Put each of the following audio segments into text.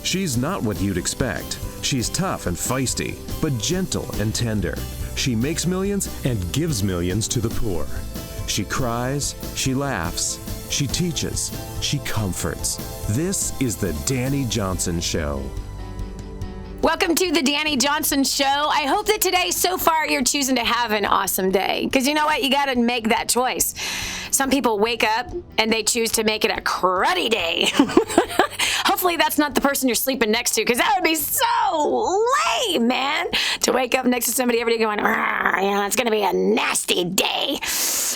She's not what you'd expect. She's tough and feisty, but gentle and tender. She makes millions and gives millions to the poor. She cries, she laughs, she teaches, she comforts. This is the Dani Johnson Show. Welcome to the Dani Johnson Show. I hope that today, so far, you're choosing to have an awesome day. Because you know what? You got to make that choice. Some people wake up and they choose to make it a cruddy day. Hopefully that's not the person you're sleeping next to, because that would be so lame, man. To wake up next to somebody every day going, it's going to be a nasty day.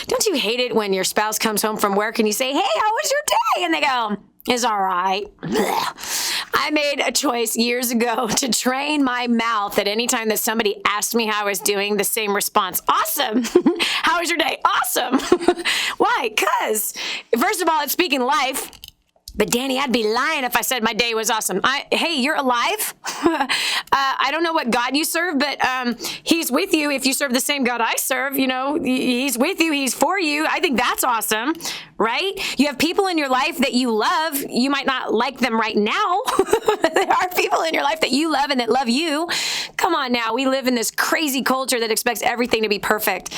Don't you hate it when your spouse comes home from work and you say, hey, how was your day? And they go, it's all right. Blech. I made a choice years ago to train my mouth that anytime that somebody asked me how I was doing, the same response, awesome. How was your day? Awesome. Why? Because, first of all, it's speaking life. But Dani, I'd be lying if I said my day was awesome. Hey, you're alive. I don't know what God you serve, but he's with you if you serve the same God I serve. You know, he's with you. He's for you. I think that's awesome, right? You have people in your life that you love. You might not like them right now. There are people in your life that you love and that love you. Come on now. We live in this crazy culture that expects everything to be perfect,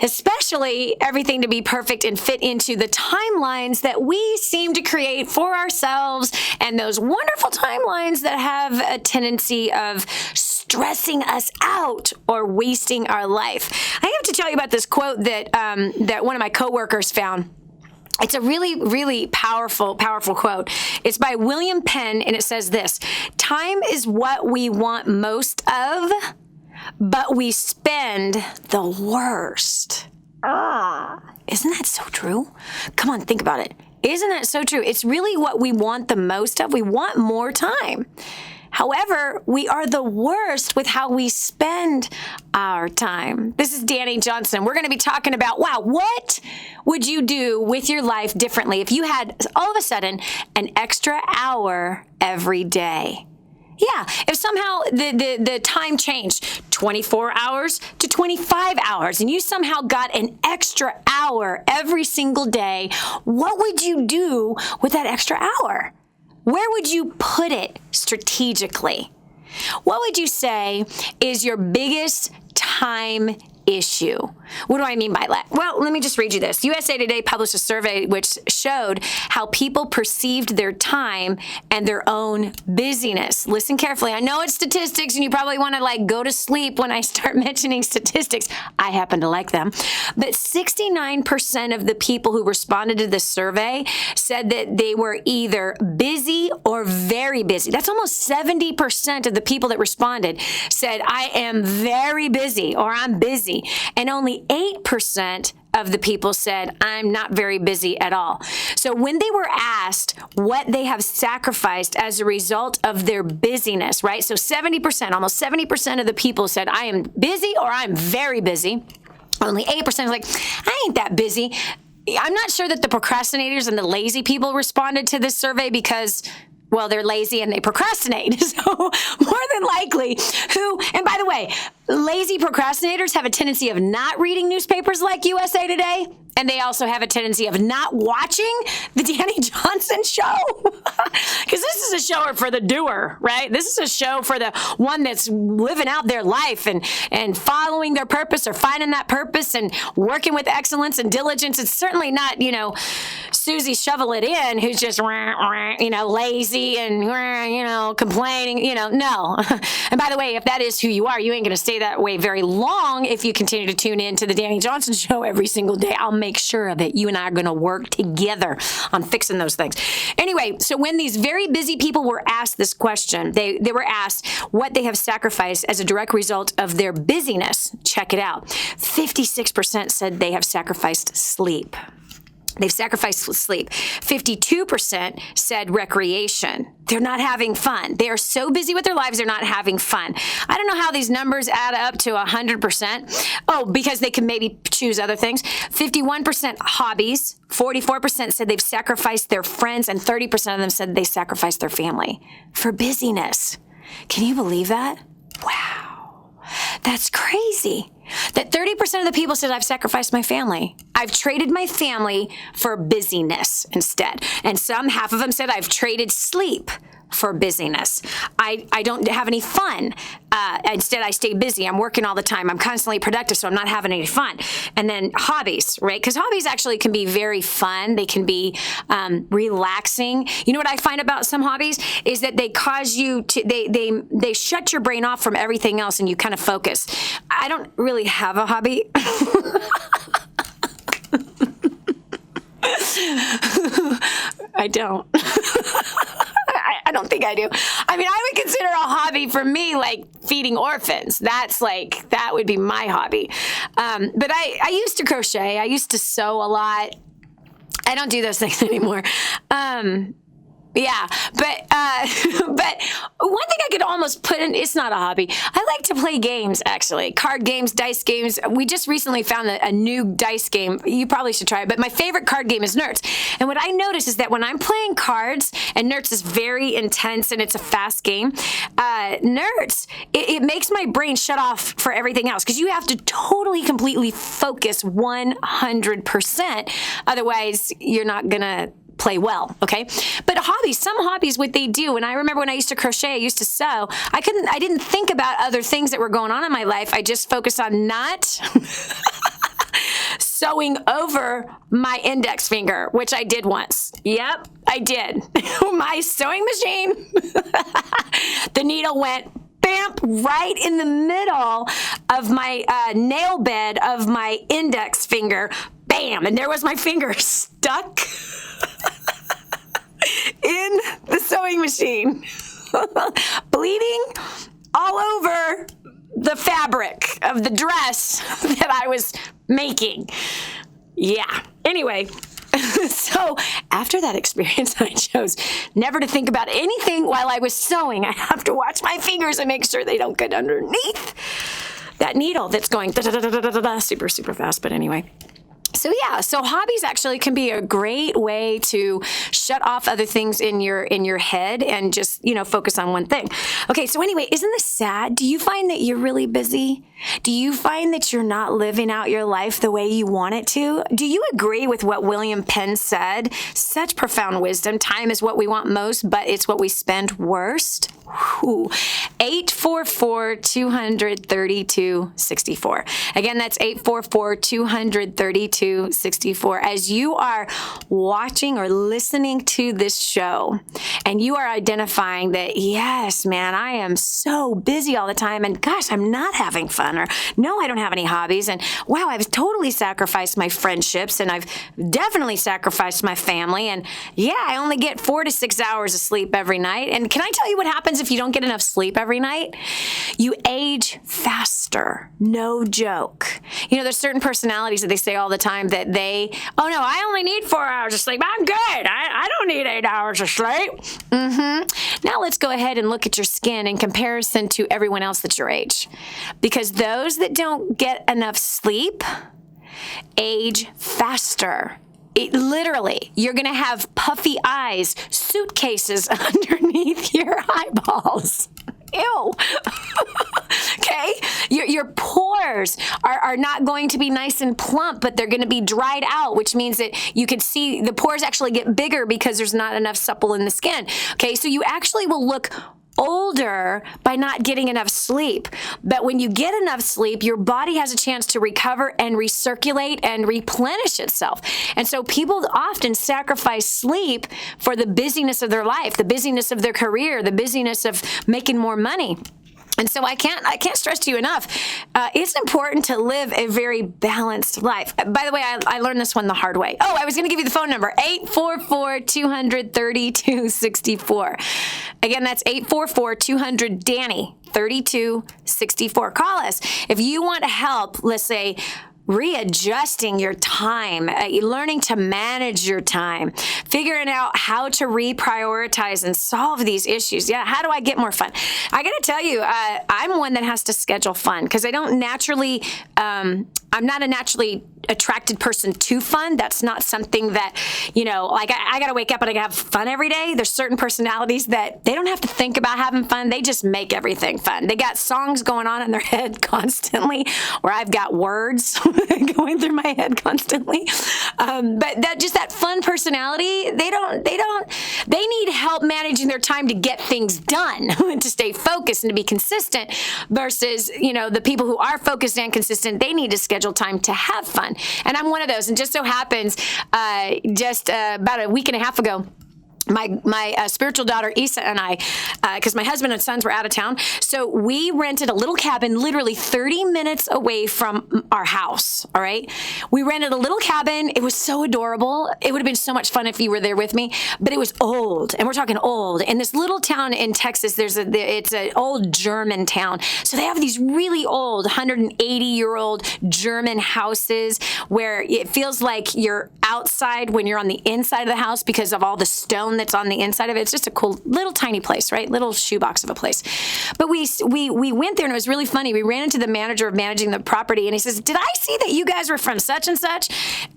especially everything to be perfect and fit into the timelines that we seem to create for ourselves, and those wonderful timelines that have a tendency of stressing us out or wasting our life. I have to tell you about this quote that one of my coworkers found. It's a really, really powerful quote. It's by William Penn, and it says this: time is what we want most of, but we spend the worst. Isn't that so true? Come on, think about it. Isn't that so true? It's really what we want the most of. We want more time. However, we are the worst with how we spend our time. This is Dani Johnson. We're going to be talking about, what would you do with your life differently if you had all of a sudden an extra hour every day? Yeah, if somehow the time changed 24 hours to 25 hours and you somehow got an extra hour every single day, what would you do with that extra hour? Where would you put it strategically? What would you say is your biggest time issue? What do I mean by that? Well, let me just read you this. USA Today published a survey which showed how people perceived their time and their own busyness. Listen carefully. I know it's statistics and you probably want to go to sleep when I start mentioning statistics. I happen to like them. But 69% of the people who responded to this survey said that they were either busy or very busy. That's almost 70% of the people that responded said, I am very busy or I'm busy. And only 8% of the people said, I'm not very busy at all. So when they were asked what they have sacrificed as a result of their busyness, right? So 70%, almost 70% of the people said, I am busy or I'm very busy. Only 8% was like, I ain't that busy. I'm not sure that the procrastinators and the lazy people responded to this survey because, well, they're lazy and they procrastinate. So more than likely, and by the way, lazy procrastinators have a tendency of not reading newspapers like USA Today, and they also have a tendency of not watching the Dani Johnson Show. Because this is a show for the doer, right? This is a show for the one that's living out their life and following their purpose or finding that purpose and working with excellence and diligence. It's certainly not, Susie Shovel It In, who's just, lazy and, complaining, no. And by the way, if that is who you are, you ain't going to stay that way very long if you continue to tune in to the Dani Johnson Show every single day. I'll make sure that you and I are going to work together on fixing those things. Anyway, so when these very busy people were asked this question, they were asked what they have sacrificed as a direct result of their busyness. Check it out. 56% said they have sacrificed sleep. They've sacrificed sleep. 52% said recreation. They're not having fun. They are so busy with their lives, they're not having fun. I don't know how these numbers add up to 100%. Oh, because they can maybe choose other things. 51% hobbies. 44% said they've sacrificed their friends, and 30% of them said they sacrificed their family for busyness. Can you believe that? Wow. That's crazy. That 30% of the people said, I've sacrificed my family. I've traded my family for busyness instead. And half of them said, I've traded sleep for busyness. I don't have any fun. Instead, I stay busy. I'm working all the time. I'm constantly productive, so I'm not having any fun. And then hobbies, right? Because hobbies actually can be very fun. They can be relaxing. You know what I find about some hobbies is that they cause you to, they shut your brain off from everything else and you kind of focus. I don't really have a hobby. I don't. I don't think I do. I mean, I would consider a hobby for me like feeding orphans. That would be my hobby. But I used to crochet. I used to sew a lot. I don't do those things anymore. Yeah, but one thing I could almost put in, it's not a hobby. I like to play games, actually. Card games, dice games. We just recently found a new dice game. You probably should try it, but my favorite card game is Nerds. And what I notice is that when I'm playing cards, and Nerds is very intense and it's a fast game, Nerds, it makes my brain shut off for everything else because you have to totally, completely focus 100%. Otherwise, you're not going to play well, okay? But some hobbies, what they do, and I remember when I used to crochet, I used to sew, I didn't think about other things that were going on in my life. I just focused on not sewing over my index finger, which I did once. Yep, I did. My sewing machine, the needle went bam, right in the middle of my nail bed of my index finger. Bam, and there was my finger stuck in the sewing machine, bleeding all over the fabric of the dress that I was making. Yeah. Anyway, so after that experience, I chose never to think about anything while I was sewing. I have to watch my fingers and make sure they don't get underneath that needle that's going super, super fast. But anyway. So hobbies actually can be a great way to shut off other things in your head and just, focus on one thing. Okay, so anyway, isn't this sad? Do you find that you're really busy? Do you find that you're not living out your life the way you want it to? Do you agree with what William Penn said? Such profound wisdom. Time is what we want most, but it's what we spend worst. 844-232-64. Again, that's 844-232-64. As you are watching or listening to this show and you are identifying that, yes, man, I am so busy all the time and gosh, I'm not having fun, or no, I don't have any hobbies, and wow, I've totally sacrificed my friendships and I've definitely sacrificed my family, and yeah, I only get 4 to 6 hours of sleep every night. And can I tell you what happens if you don't get enough sleep every night? You age faster. No joke. There's certain personalities that they say all the time that I only need 4 hours of sleep. I'm good. I don't need 8 hours of sleep. Now let's go ahead and look at your skin in comparison to everyone else that's your age. Because those that don't get enough sleep age faster. Literally, you're going to have puffy eyes, suitcases underneath your eyeballs. Ew. Okay? Your pores are not going to be nice and plump, but they're going to be dried out, which means that you can see the pores actually get bigger because there's not enough supple in the skin. Okay? So you actually will look older by not getting enough sleep. But when you get enough sleep, your body has a chance to recover and recirculate and replenish itself. And so people often sacrifice sleep for the busyness of their life, the busyness of their career, the busyness of making more money. And so I can't stress to you enough. It's important to live a very balanced life. By the way, I learned this one the hard way. Oh, I was going to give you the phone number, 844-232-64. Again, that's 844-200-DANNY, 3264. Call us. If you want help, let's say, readjusting your time, learning to manage your time, figuring out how to reprioritize and solve these issues. Yeah, how do I get more fun? I got to tell you, I'm one that has to schedule fun because I don't naturally I'm not a naturally attracted person to fun. That's not something that, like I got to wake up and I got to have fun every day. There's certain personalities that they don't have to think about having fun. They just make everything fun. They got songs going on in their head constantly, or I've got words going through my head constantly. But that fun personality, they need help managing their time to get things done and to stay focused and to be consistent versus, the people who are focused and consistent, they need to schedule time to have fun. And I'm one of those. And just so happens, about a week and a half ago, my spiritual daughter Isa and I, because my husband and sons were out of town, so we rented a little cabin literally 30 minutes away from our house. All right, we rented a little cabin. It was so adorable. It would have been so much fun if you were there with me, but it was old, and we're talking old. In this little town in Texas, it's an old German town, so they have these really old 180-year-old German houses where it feels like you're outside when you're on the inside of the house because of all the stone that's on the inside of it. It's just a cool little tiny place, right? Little shoebox of a place. But we went there and it was really funny. We ran into the manager of managing the property and he says, "Did I see that you guys were from such and such?"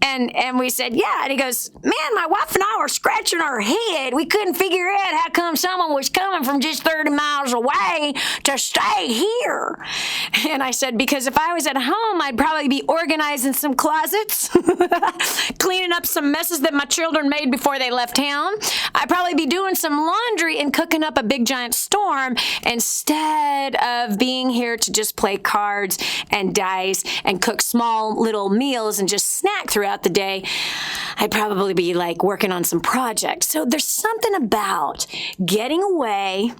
And we said, "Yeah." And he goes, "Man, my wife and I were scratching our head. We couldn't figure out how come someone was coming from just 30 miles away to stay here." And I said, "Because if I was at home, I'd probably be organizing some closets, cleaning up some messes that my children made before they left town. I'd probably be doing some laundry and cooking up a big giant storm instead of being here to just play cards and dice and cook small little meals and just snack throughout the day. I'd probably be like working on some projects." So there's something about getting away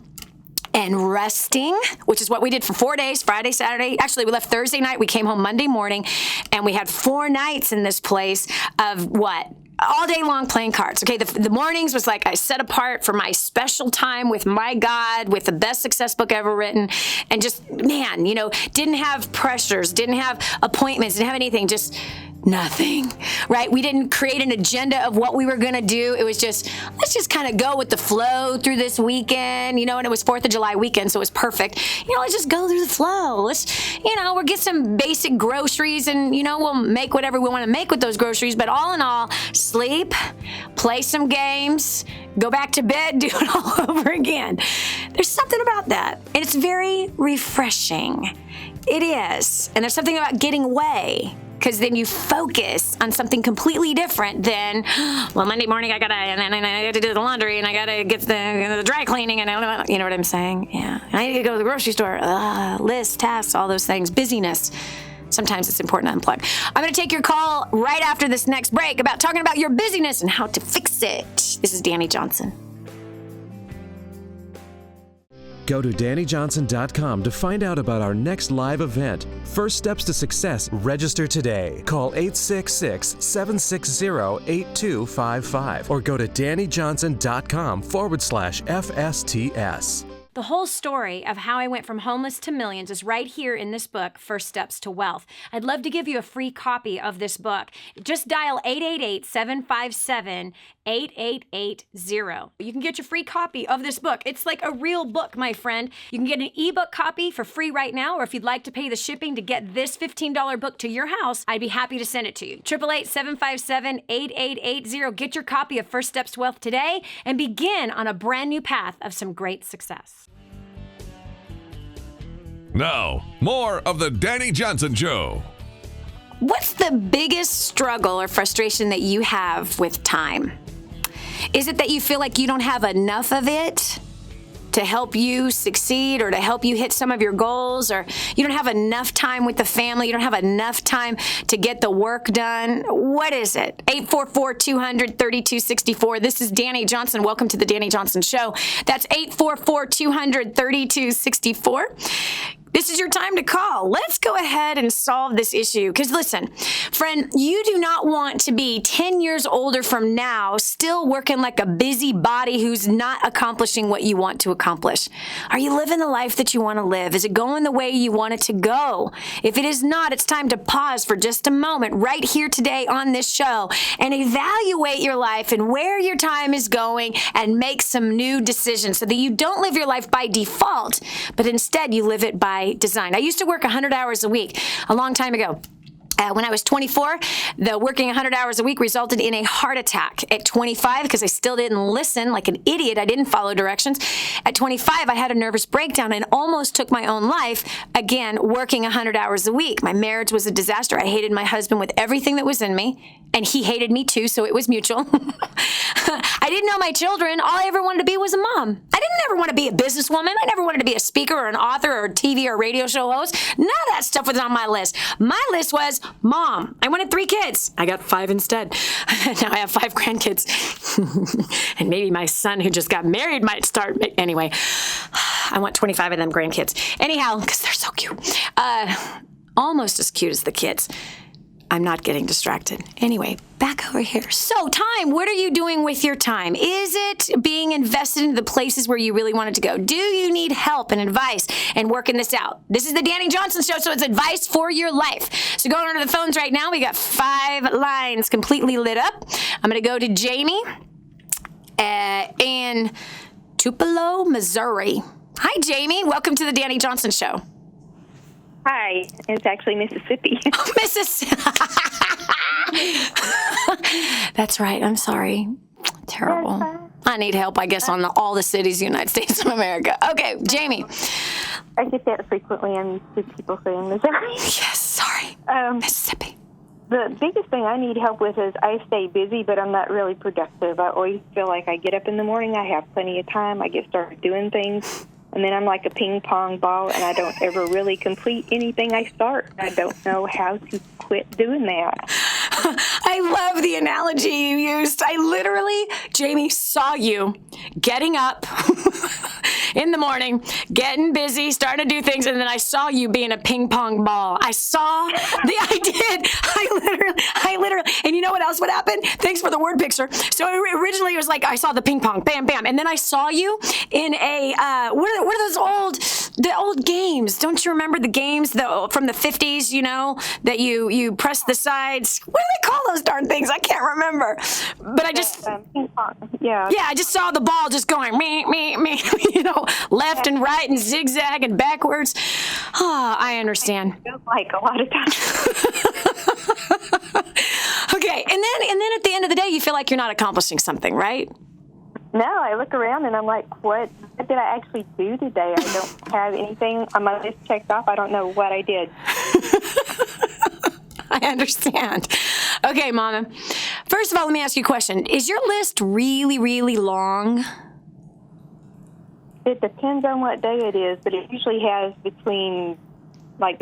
and resting, which is what we did for 4 days, Friday, Saturday. Actually, we left Thursday night. We came home Monday morning, and we had 4 nights in this place of what? All day long playing cards. Okay, the mornings was like I set apart for my special time with my God, with the best success book ever written, and just, man, didn't have pressures, didn't have appointments, didn't have anything, just nothing, right? We didn't create an agenda of what we were going to do. It was just, let's just kind of go with the flow through this weekend, and it was 4th of July weekend, so it was perfect. Let's just go through the flow. Let's, we'll get some basic groceries and, we'll make whatever we want to make with those groceries. But all in all, sleep, play some games, go back to bed, do it all over again. There's something about that. And it's very refreshing. It is. And there's something about getting away, because then you focus on something completely different than, well, Monday morning I gotta do the laundry and I gotta get the dry cleaning and you know what I'm saying? Yeah. I need to go to the grocery store. Lists, tasks, all those things. Busyness. Sometimes it's important to unplug. I'm going to take your call right after this next break about talking about your busyness and how to fix it. This is Dani Johnson. Go to DaniJohnson.com to find out about our next live event. First Steps to Success. Register today. Call 866-760-8255 or go to DaniJohnson.com/FSTS. The whole story of how I went from homeless to millions is right here in this book, First Steps to Wealth. I'd love to give you a free copy of this book. Just dial 888-757-8880. You can get your free copy of this book. It's like a real book, my friend. You can get an ebook copy for free right now, or if you'd like to pay the shipping to get this $15 book to your house, I'd be happy to send it to you. 888-757-8880. Get your copy of First Steps to Wealth today and begin on a brand new path of some great success. Now, more of the Dani Johnson Show. What's the biggest struggle or frustration that you have with time? Is it that you feel like you don't have enough of it to help you succeed or to help you hit some of your goals, or you don't have enough time with the family, you don't have enough time to get the work done? What is it? 844-200-3264. This is Dani Johnson. Welcome to the Dani Johnson Show. That's 844-200-3264. This is your time to call. Let's go ahead and solve this issue. Because listen, friend, you do not want to be 10 years older from now still working like a busybody who's not accomplishing what you want to accomplish. Are you living the life that you want to live? Is it going the way you want it to go? If it is not, it's time to pause for just a moment right here today on this show and evaluate your life and where your time is going and make some new decisions so that you don't live your life by default, but instead you live it by design. I used to work 100 hours a week a long time ago. When I was 24, the working 100 hours a week resulted in a heart attack. At 25, because I still didn't listen like an idiot, I didn't follow directions. At 25, I had a nervous breakdown and almost took my own life, again, working 100 hours a week. My marriage was a disaster. I hated my husband with everything that was in me, and he hated me too, so it was mutual. I didn't know my children. All I ever wanted to be was a mom. I didn't ever want to be a businesswoman. I never wanted to be a speaker or an author or a TV or radio show host. None of that stuff was on my list. My list was mom. I wanted 3 kids. I got 5 instead. Now I have 5 grandkids. And maybe my son who just got married might start. Anyway, I want 25 of them grandkids. Anyhow, because they're so cute. Almost as cute as the kids. I'm not getting distracted. Anyway, back over here. So time, what are you doing with your time? Is it being invested in the places where you really want it to go? Do you need help and advice and working this out? This is the Dani Johnson Show, so it's advice for your life. So going over to the phones right now, we got 5 lines completely lit up. I'm going to go to Jamie in Tupelo, Missouri. Hi, Jamie. Welcome to the Dani Johnson Show. Hi, it's actually Mississippi. Mississippi. That's right. I'm sorry. Terrible. I need help, I guess, on all the cities in the United States of America. Okay, Jamie. I get that frequently. I'm used to people saying Missouri. Yes, sorry. Mississippi. The biggest thing I need help with is I stay busy, but I'm not really productive. I always feel like I get up in the morning, I have plenty of time, I get started doing things. And then I'm like a ping pong ball, and I don't ever really complete anything I start. I don't know how to quit doing that. I love the analogy you used. I literally, Jamie, saw you getting up in the morning, getting busy, starting to do things, and then I saw you being a ping pong ball. I did. I literally, and you know what else would happen? Thanks for the word picture. So originally it was like I saw the ping pong, bam, bam, and then I saw you in a, what are those old games? Don't you remember the games from the 50s, you know, that you press the sides? What do they call those darn things? I can't remember. But I just, ping pong. Yeah, I just saw the ball just going, me, you know, left and right and zigzag and backwards. Oh, I understand. I feel like a lot of times. Okay, and then at the end of the day, you feel like you're not accomplishing something, right? No, I look around and I'm like, what did I actually do today? I don't have anything on my list checked off. I don't know what I did. I understand. Okay, Mama. First of all, let me ask you a question. Is your list really, really long? It depends on what day it is, but it usually has between 5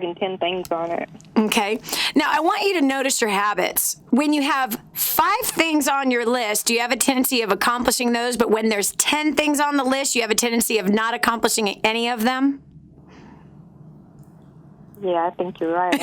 and 10 things on it. Okay. Now, I want you to notice your habits. When you have 5 things on your list, you have a tendency of accomplishing those, but when there's 10 things on the list, you have a tendency of not accomplishing any of them? Yeah, I think you're right.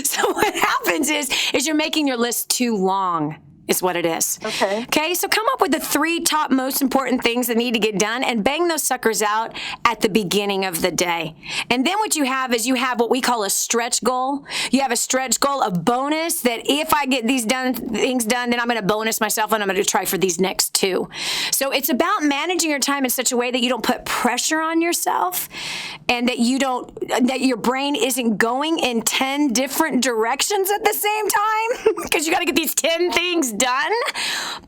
So what happens is you're making your list too long. Is what it is. Okay, so come up with the 3 top most important things that need to get done and bang those suckers out at the beginning of the day. And then what you have is what we call a stretch goal. You have a stretch goal, a bonus that if I get these things done, then I'm going to bonus myself and I'm going to try for these next 2. So it's about managing your time in such a way that you don't put pressure on yourself and that your brain isn't going in 10 different directions at the same time because you got to get these 10 things done,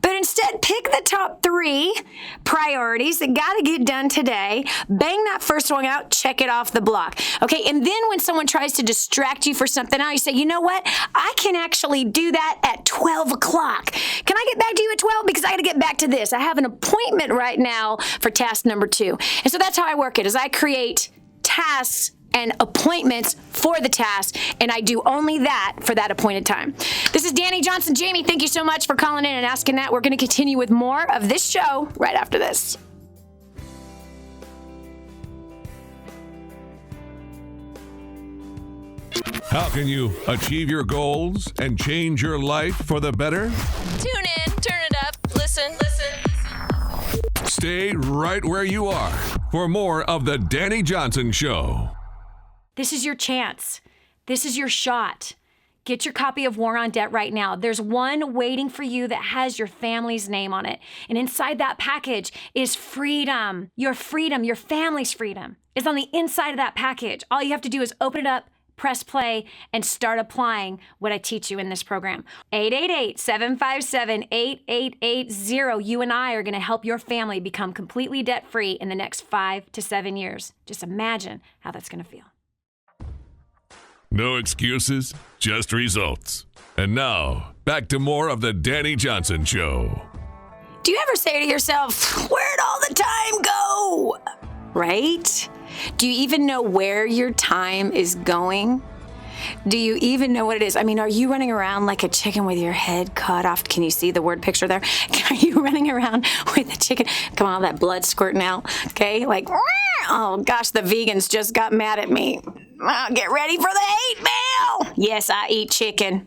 but instead pick the top 3 priorities that got to get done today. Bang that first one out, check it off the block. Okay, and then when someone tries to distract you for something else, you say, you know what? I can actually do that at 12 o'clock. Can I get back to you at 12? Because I got to get back to this. I have an appointment right now for task number 2. And so that's how I work it, is I create tasks and appointments for the task, and I do only that for that appointed time. This is Dani Johnson. Jamie, thank you so much for calling in and asking that. We're going to continue with more of this show right after this. How can you achieve your goals and change your life for the better? Tune in, turn it up, listen. Stay right where you are for more of the Dani Johnson Show. This is your chance. This is your shot. Get your copy of War on Debt right now. There's one waiting for you that has your family's name on it. And inside that package is freedom. Your family's freedom is on the inside of that package. All you have to do is open it up, press play, and start applying what I teach you in this program. 888-757-8880. You and I are going to help your family become completely debt-free in the next 5 to 7 years. Just imagine how that's going to feel. No excuses, just results. And now, back to more of the Dani Johnson Show. Do you ever say to yourself, where'd all the time go? Right? Do you even know where your time is going? Do you even know what it is? I mean, are you running around like a chicken with your head cut off? Can you see the word picture there? Are you running around with a chicken? Come on, all that blood squirting out. Okay, like, oh gosh, the vegans just got mad at me. Get ready for the hate mail. Yes, I eat chicken.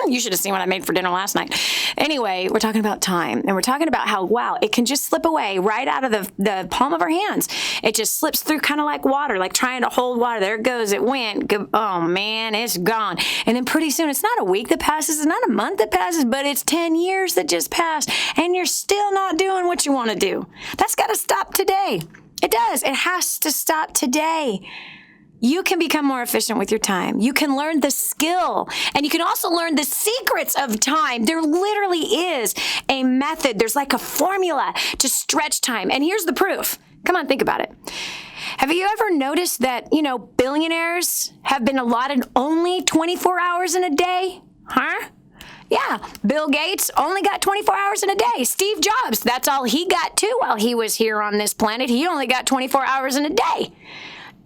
You should have seen what I made for dinner last night. Anyway, we're talking about time, and we're talking about how, wow, it can just slip away right out of the palm of our hands. It just slips through kind of like water, like trying to hold water. There it goes. It went. Oh, man, it's gone. And then pretty soon, it's not a week that passes. It's not a month that passes, but it's 10 years that just passed, and you're still not doing what you want to do. That's got to stop today. It does. It has to stop today. You can become more efficient with your time. You can learn the skill, and you can also learn the secrets of time. There literally is a method. There's like a formula to stretch time. And here's the proof. Come on, think about it. Have you ever noticed that, billionaires have been allotted only 24 hours in a day? Huh? Yeah, Bill Gates only got 24 hours in a day. Steve Jobs, that's all he got too while he was here on this planet. He only got 24 hours in a day.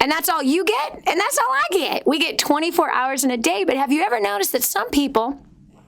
And that's all you get, and that's all I get. We get 24 hours in a day, but have you ever noticed that some people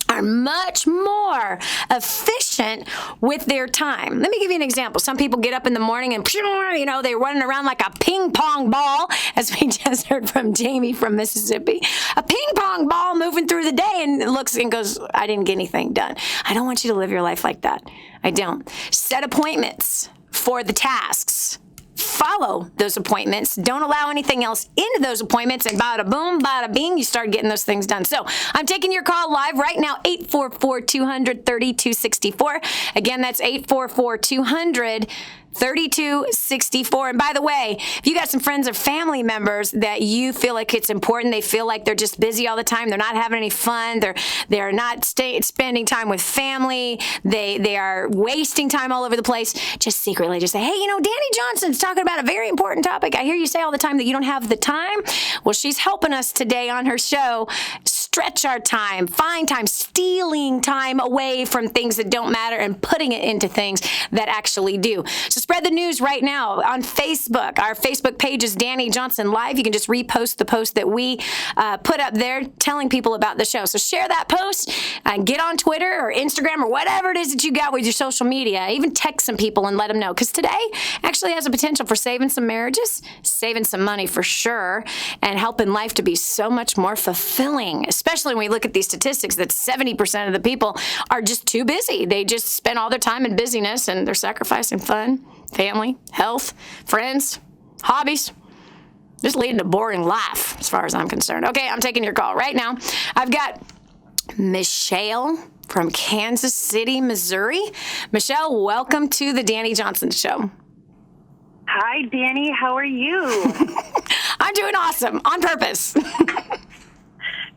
are much more efficient with their time? Let me give you an example. Some people get up in the morning and, they're running around like a ping pong ball, as we just heard from Jamie from Mississippi. A ping pong ball moving through the day and looks and goes, I didn't get anything done. I don't want you to live your life like that. I don't. Set appointments for the tasks. Follow those appointments. Don't allow anything else into those appointments, and bada boom, bada bing, you start getting those things done. So I'm taking your call live right now, 844-200-3264. Again, that's 844-200-3264. And by the way, if you got some friends or family members that you feel like it's important, they feel like they're just busy all the time, they're not having any fun, they're not spending time with family, they are wasting time all over the place, just secretly just say, hey, Dani Johnson's talking about a very important topic. I hear you say all the time that you don't have the time. Well, she's helping us today on her show stretch our time, find time, stealing time away from things that don't matter and putting it into things that actually do. So spread the news right now on Facebook. Our Facebook page is Dani Johnson Live. You can just repost the post that we put up there telling people about the show. So share that post and get on Twitter or Instagram or whatever it is that you got with your social media. Even text some people and let them know, because today actually has a potential for saving some marriages, saving some money for sure, and helping life to be so much more fulfilling, especially when we look at these statistics that 70% of the people are just too busy. They just spend all their time in busyness, and they're sacrificing fun, family, health, friends, hobbies, just leading a boring life as far as I'm concerned. Okay, I'm taking your call right now. I've got Michelle from Kansas City, Missouri. Michelle, welcome to the Dani Johnson Show. Hi, Dani. How are you? I'm doing awesome, on purpose.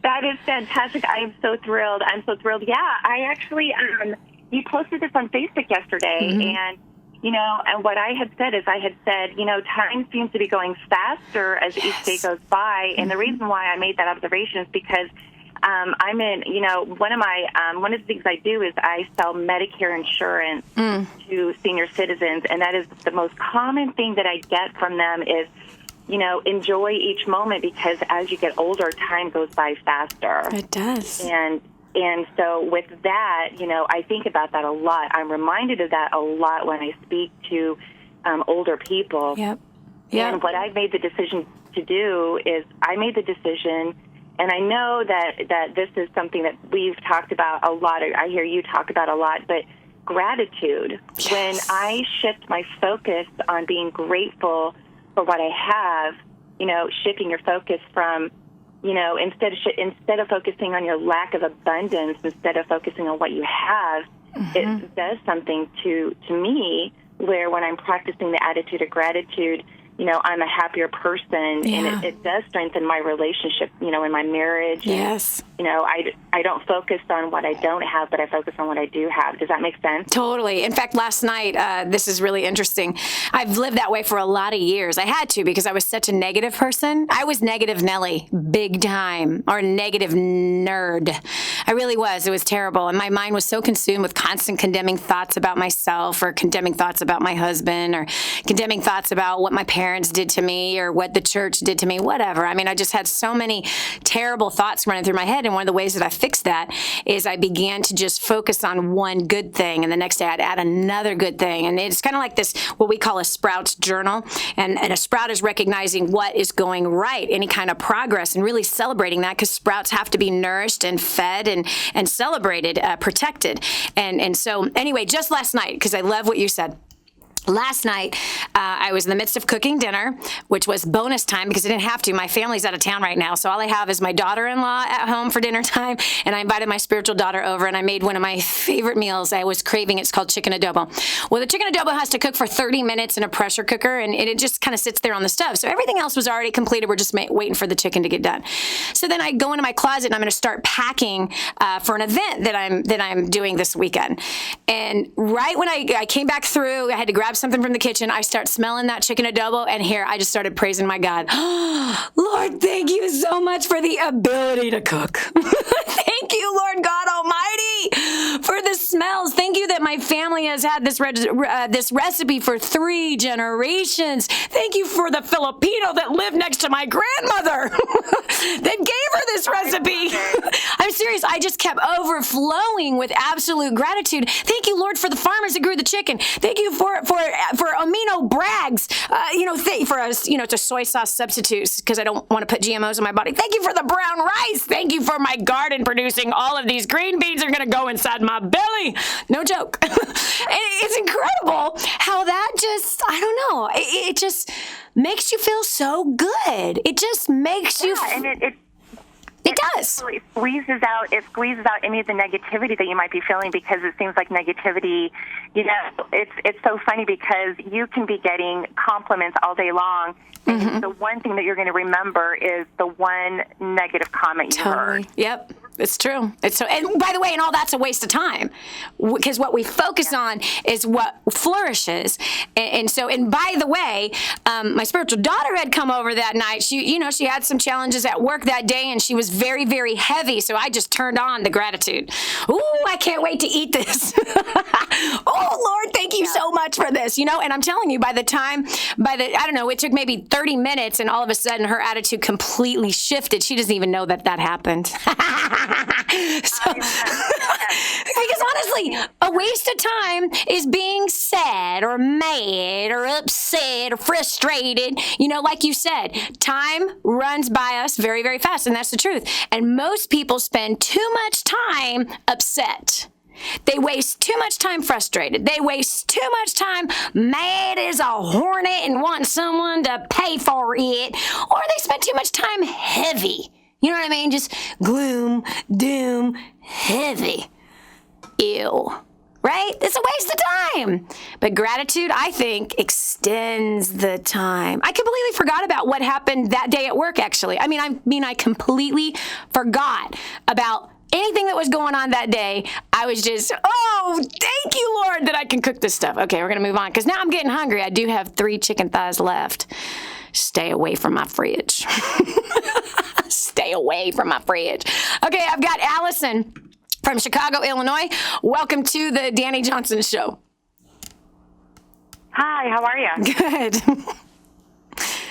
That is fantastic. I am so thrilled. I'm so thrilled. Yeah, I actually, you posted this on Facebook yesterday, and, and what I had said is time seems to be going faster as each day goes by, and the reason why I made that observation is because I'm in, one of the things I do is I sell Medicare insurance to senior citizens, and that is the most common thing that I get from them is, enjoy each moment, because as you get older, time goes by faster. It does. And so with that, I think about that a lot. I'm reminded of that a lot when I speak to older people. Yep. And what I've made the decision to do is I made the decision, and I know that this is something that we've talked about a lot. I hear you talk about a lot, but gratitude. Yes. When I shift my focus on being grateful for what I have, shifting your focus from, instead of focusing on your lack of abundance, instead of focusing on what you have, it does something to me where when I'm practicing the attitude of gratitude, I'm a happier person, and it does strengthen my relationship, in my marriage. Yes. And, I don't focus on what I don't have, but I focus on what I do have. Does that make sense? Totally. In fact, last night, this is really interesting. I've lived that way for a lot of years. I had to because I was such a negative person. I was negative Nelly, big time, or negative nerd. I really was. It was terrible. And my mind was so consumed with constant condemning thoughts about myself, or condemning thoughts about my husband, or condemning thoughts about what my parents did to me or what the church did to me, whatever. I mean, I just had so many terrible thoughts running through my head. And one of the ways that I fixed that is I began to just focus on one good thing. And the next day I'd add another good thing. And it's kind of like this, what we call a Sprout's journal. And a Sprout is recognizing what is going right, any kind of progress, and really celebrating that, because Sprouts have to be nourished and fed and celebrated, protected. And so anyway, just last night, because I love what you said. Last night, I was in the midst of cooking dinner, which was bonus time because I didn't have to. My family's out of town right now, so all I have is my daughter-in-law at home for dinner time, and I invited my spiritual daughter over, and I made one of my favorite meals I was craving. It's called chicken adobo. Well, the chicken adobo has to cook for 30 minutes in a pressure cooker, and it just kind of sits there on the stove. So everything else was already completed. We're just waiting for the chicken to get done. So then I go into my closet, and I'm going to start packing for an event that I'm doing this weekend. And right when I came back through, I had to grab something from the kitchen. I start smelling that chicken adobo, and here I just started praising my God. Lord, thank you so much for the ability to cook. Thank you, Lord God Almighty, for the smells. Thank you that my family has had this recipe for 3 generations. Thank you for the Filipino that lived next to my grandmother that gave her this recipe. I'm serious. I just kept overflowing with absolute gratitude. Thank you, Lord, for the farmers that grew the chicken. Thank you for amino brags, for us, to soy sauce substitutes, because I don't want to put GMOs in my body. Thank you for the brown rice. Thank you for my garden producing all of these green beans are going to go inside my belly. No joke. It's incredible how that just, I don't know, it just makes you feel so good. It just makes you. And it does. It squeezes out any of the negativity that you might be feeling, because it seems like negativity, it's so funny because you can be getting compliments all day long. And the one thing that you're going to remember is the one negative comment you heard. Yep. It's true. It's so, and by the way, and all that's a waste of time, because what we focus on is what flourishes. And by the way, my spiritual daughter had come over that night. She had some challenges at work that day, and she was very, very heavy. So I just turned on the gratitude. Ooh, I can't wait to eat this. Oh, Lord, thank you so much for this. And I'm telling you, I don't know, it took maybe 30 minutes, and all of a sudden her attitude completely shifted. She doesn't even know that happened. Because honestly, a waste of time is being sad or mad or upset or frustrated. Like you said, time runs by us very, very fast, and that's the truth. And most people spend too much time upset. They waste too much time frustrated. They waste too much time mad as a hornet and want someone to pay for it. Or they spend too much time heavy. You know what I mean? Just gloom, doom, heavy. Ew. Right? It's a waste of time. But gratitude, I think, extends the time. I completely forgot about what happened that day at work, actually. I completely forgot about anything that was going on that day. I was just, thank you, Lord, that I can cook this stuff. Okay, we're going to move on, because now I'm getting hungry. I do have 3 chicken thighs left. Stay away from my fridge. Stay away from my fridge. Okay, I've got Allison from Chicago, Illinois. Welcome to the Dani Johnson Show. Hi, how are you? Good.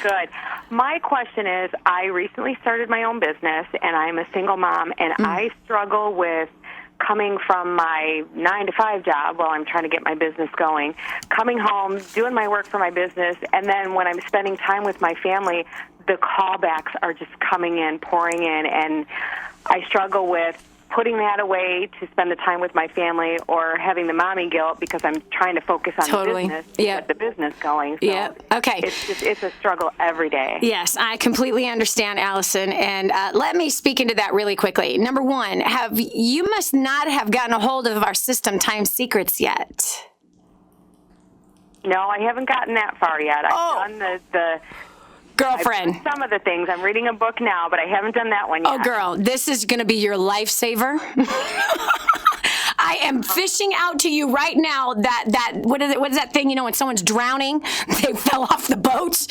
Good. My question is, I recently started my own business, and I'm a single mom, and I struggle with coming from my 9-to-5 job while I'm trying to get my business going, coming home, doing my work for my business, and then when I'm spending time with my family, the callbacks are just coming in, pouring in, and I struggle with putting that away to spend the time with my family, or having the mommy guilt because I'm trying to focus on the business to get the business going. So Okay. It's a struggle every day. Yes, I completely understand, Allison. And let me speak into that really quickly. Number one, you must not have gotten a hold of our system Time Secrets yet. No, I haven't gotten that far yet. I've done the girlfriend. I've done some of the things. I'm reading a book now, but I haven't done that one yet. Oh, girl, this is going to be your lifesaver. I am fishing out to you right now what is that thing, when someone's drowning, they fell off the boat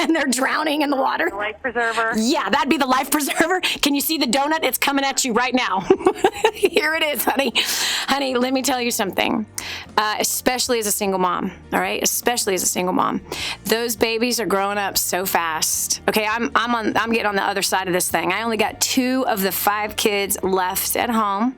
and they're drowning in the water? The life preserver. Yeah, that'd be the life preserver. Can you see the donut? It's coming at you right now. Here it is, honey. Honey, let me tell you something. Especially as a single mom, all right? Especially as a single mom. Those babies are growing up so fast. Okay, I'm getting on the other side of this thing. I only got 2 of the 5 kids left at home.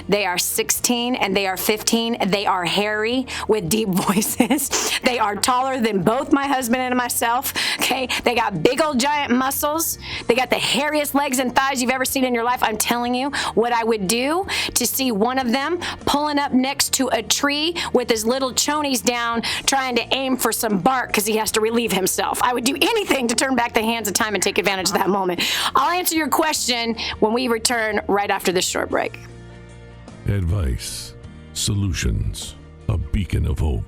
They are 16 and they are 15. They are hairy with deep voices. They are taller than both my husband and myself. Okay, they got big old giant muscles. They got the hairiest legs and thighs you've ever seen in your life. I'm telling you, what I would do to see one of them pulling up next to a tree with his little chonies down, trying to aim for some bark because he has to relieve himself. I would do anything to turn back the hands of time and take advantage of that moment. I'll answer your question when we return right after this short break. Advice, solutions, a beacon of hope.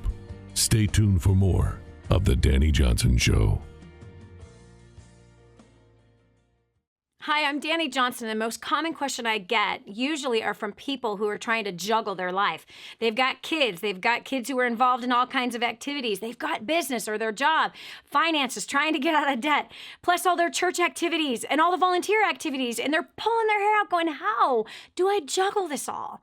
Stay tuned for more of The Dani Johnson Show. Hi, I'm Dani Johnson. The most common question I get usually are from people who are trying to juggle their life. They've got kids who are involved in all kinds of activities. They've got business or their job, finances, trying to get out of debt, plus all their church activities and all the volunteer activities. And they're pulling their hair out going, how do I juggle this all?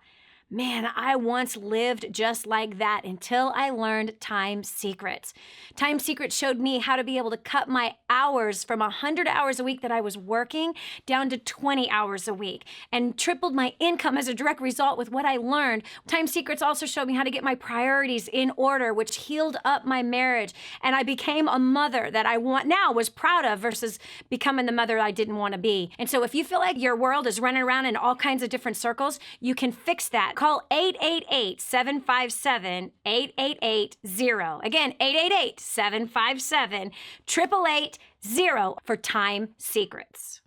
Man, I once lived just like that until I learned Time Secrets. Time Secrets showed me how to be able to cut my hours from 100 hours a week that I was working down to 20 hours a week and tripled my income as a direct result with what I learned. Time Secrets also showed me how to get my priorities in order, which healed up my marriage. And I became a mother that I was proud of versus becoming the mother I didn't want to be. And so if you feel like your world is running around in all kinds of different circles, you can fix that. Call 888-757-8880. Again, 888-757-8880 for Time Secrets.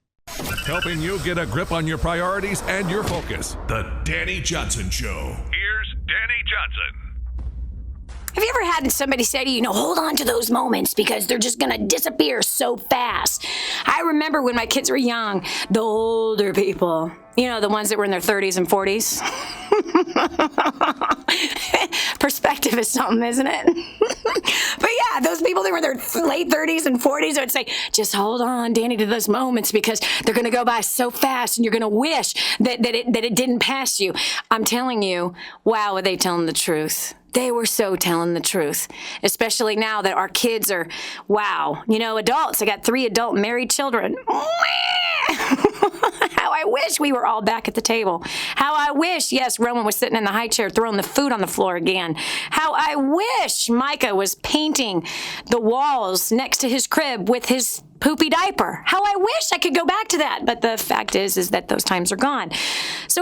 Helping you get a grip on your priorities and your focus. The Dani Johnson Show. Here's Dani Johnson. Have you ever had somebody say to you, hold on to those moments because they're just going to disappear so fast? I remember when my kids were young, the older people, the ones that were in their 30s and 40s. Perspective is something, isn't it? But yeah, those people that were in their late 30s and 40s would say, just hold on, Dani, to those moments because they're going to go by so fast and you're going to wish that it didn't pass you. I'm telling you, wow, are they telling the truth? They were so telling the truth, especially now that our kids are, adults. I got 3 adult married children. How I wish we were all back at the table. How I wish, yes, Roman was sitting in the high chair throwing the food on the floor again. How I wish Micah was painting the walls next to his crib with his poopy diaper. How I wish I could go back to that. But the fact is that those times are gone.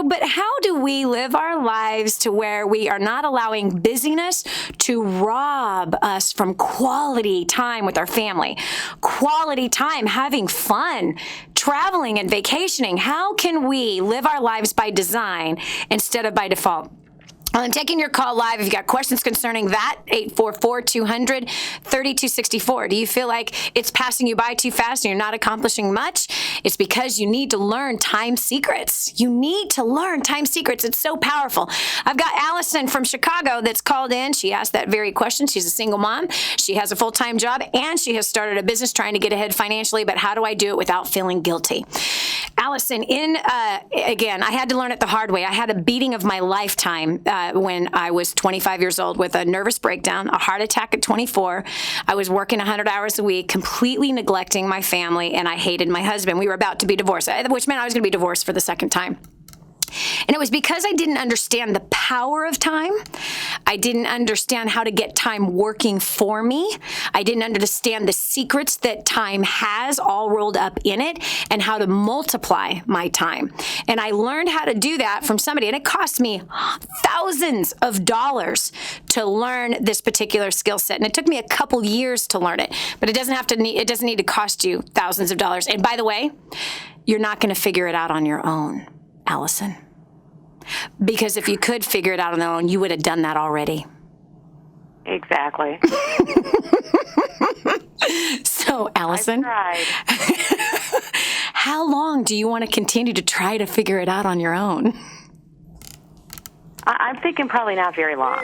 But how do we live our lives to where we are not allowing busyness to rob us from quality time with our family? Quality time, having fun, traveling and vacationing. How can we live our lives by design instead of by default? I'm taking your call live. If you've got questions concerning that, 844-200-3264. Do you feel like it's passing you by too fast and you're not accomplishing much? It's because you need to learn time secrets. You need to learn time secrets. It's so powerful. I've got Allison from Chicago that's called in. She asked that very question. She's a single mom. She has a full-time job and she has started a business trying to get ahead financially, but how do I do it without feeling guilty? Allison, again, I had to learn it the hard way. I had a beating of my lifetime when I was 25 years old with a nervous breakdown, a heart attack at 24. I was working 100 hours a week, completely neglecting my family, and I hated my husband. We were about to be divorced, which meant I was going to be divorced for the second time. And it was because I didn't understand the power of time. I didn't understand how to get time working for me. I didn't understand the secrets that time has all rolled up in it and how to multiply my time. And I learned how to do that from somebody, and it cost me thousands of dollars to learn this particular skill set. And it took me a couple years to learn it, but it doesn't need to cost you thousands of dollars. And by the way, you're not going to figure it out on your own, Allison. Because if you could figure it out on your own, you would have done that already. Exactly. So, Allison, Right. how long do you want to continue to try to figure it out on your own? I'm thinking probably not very long.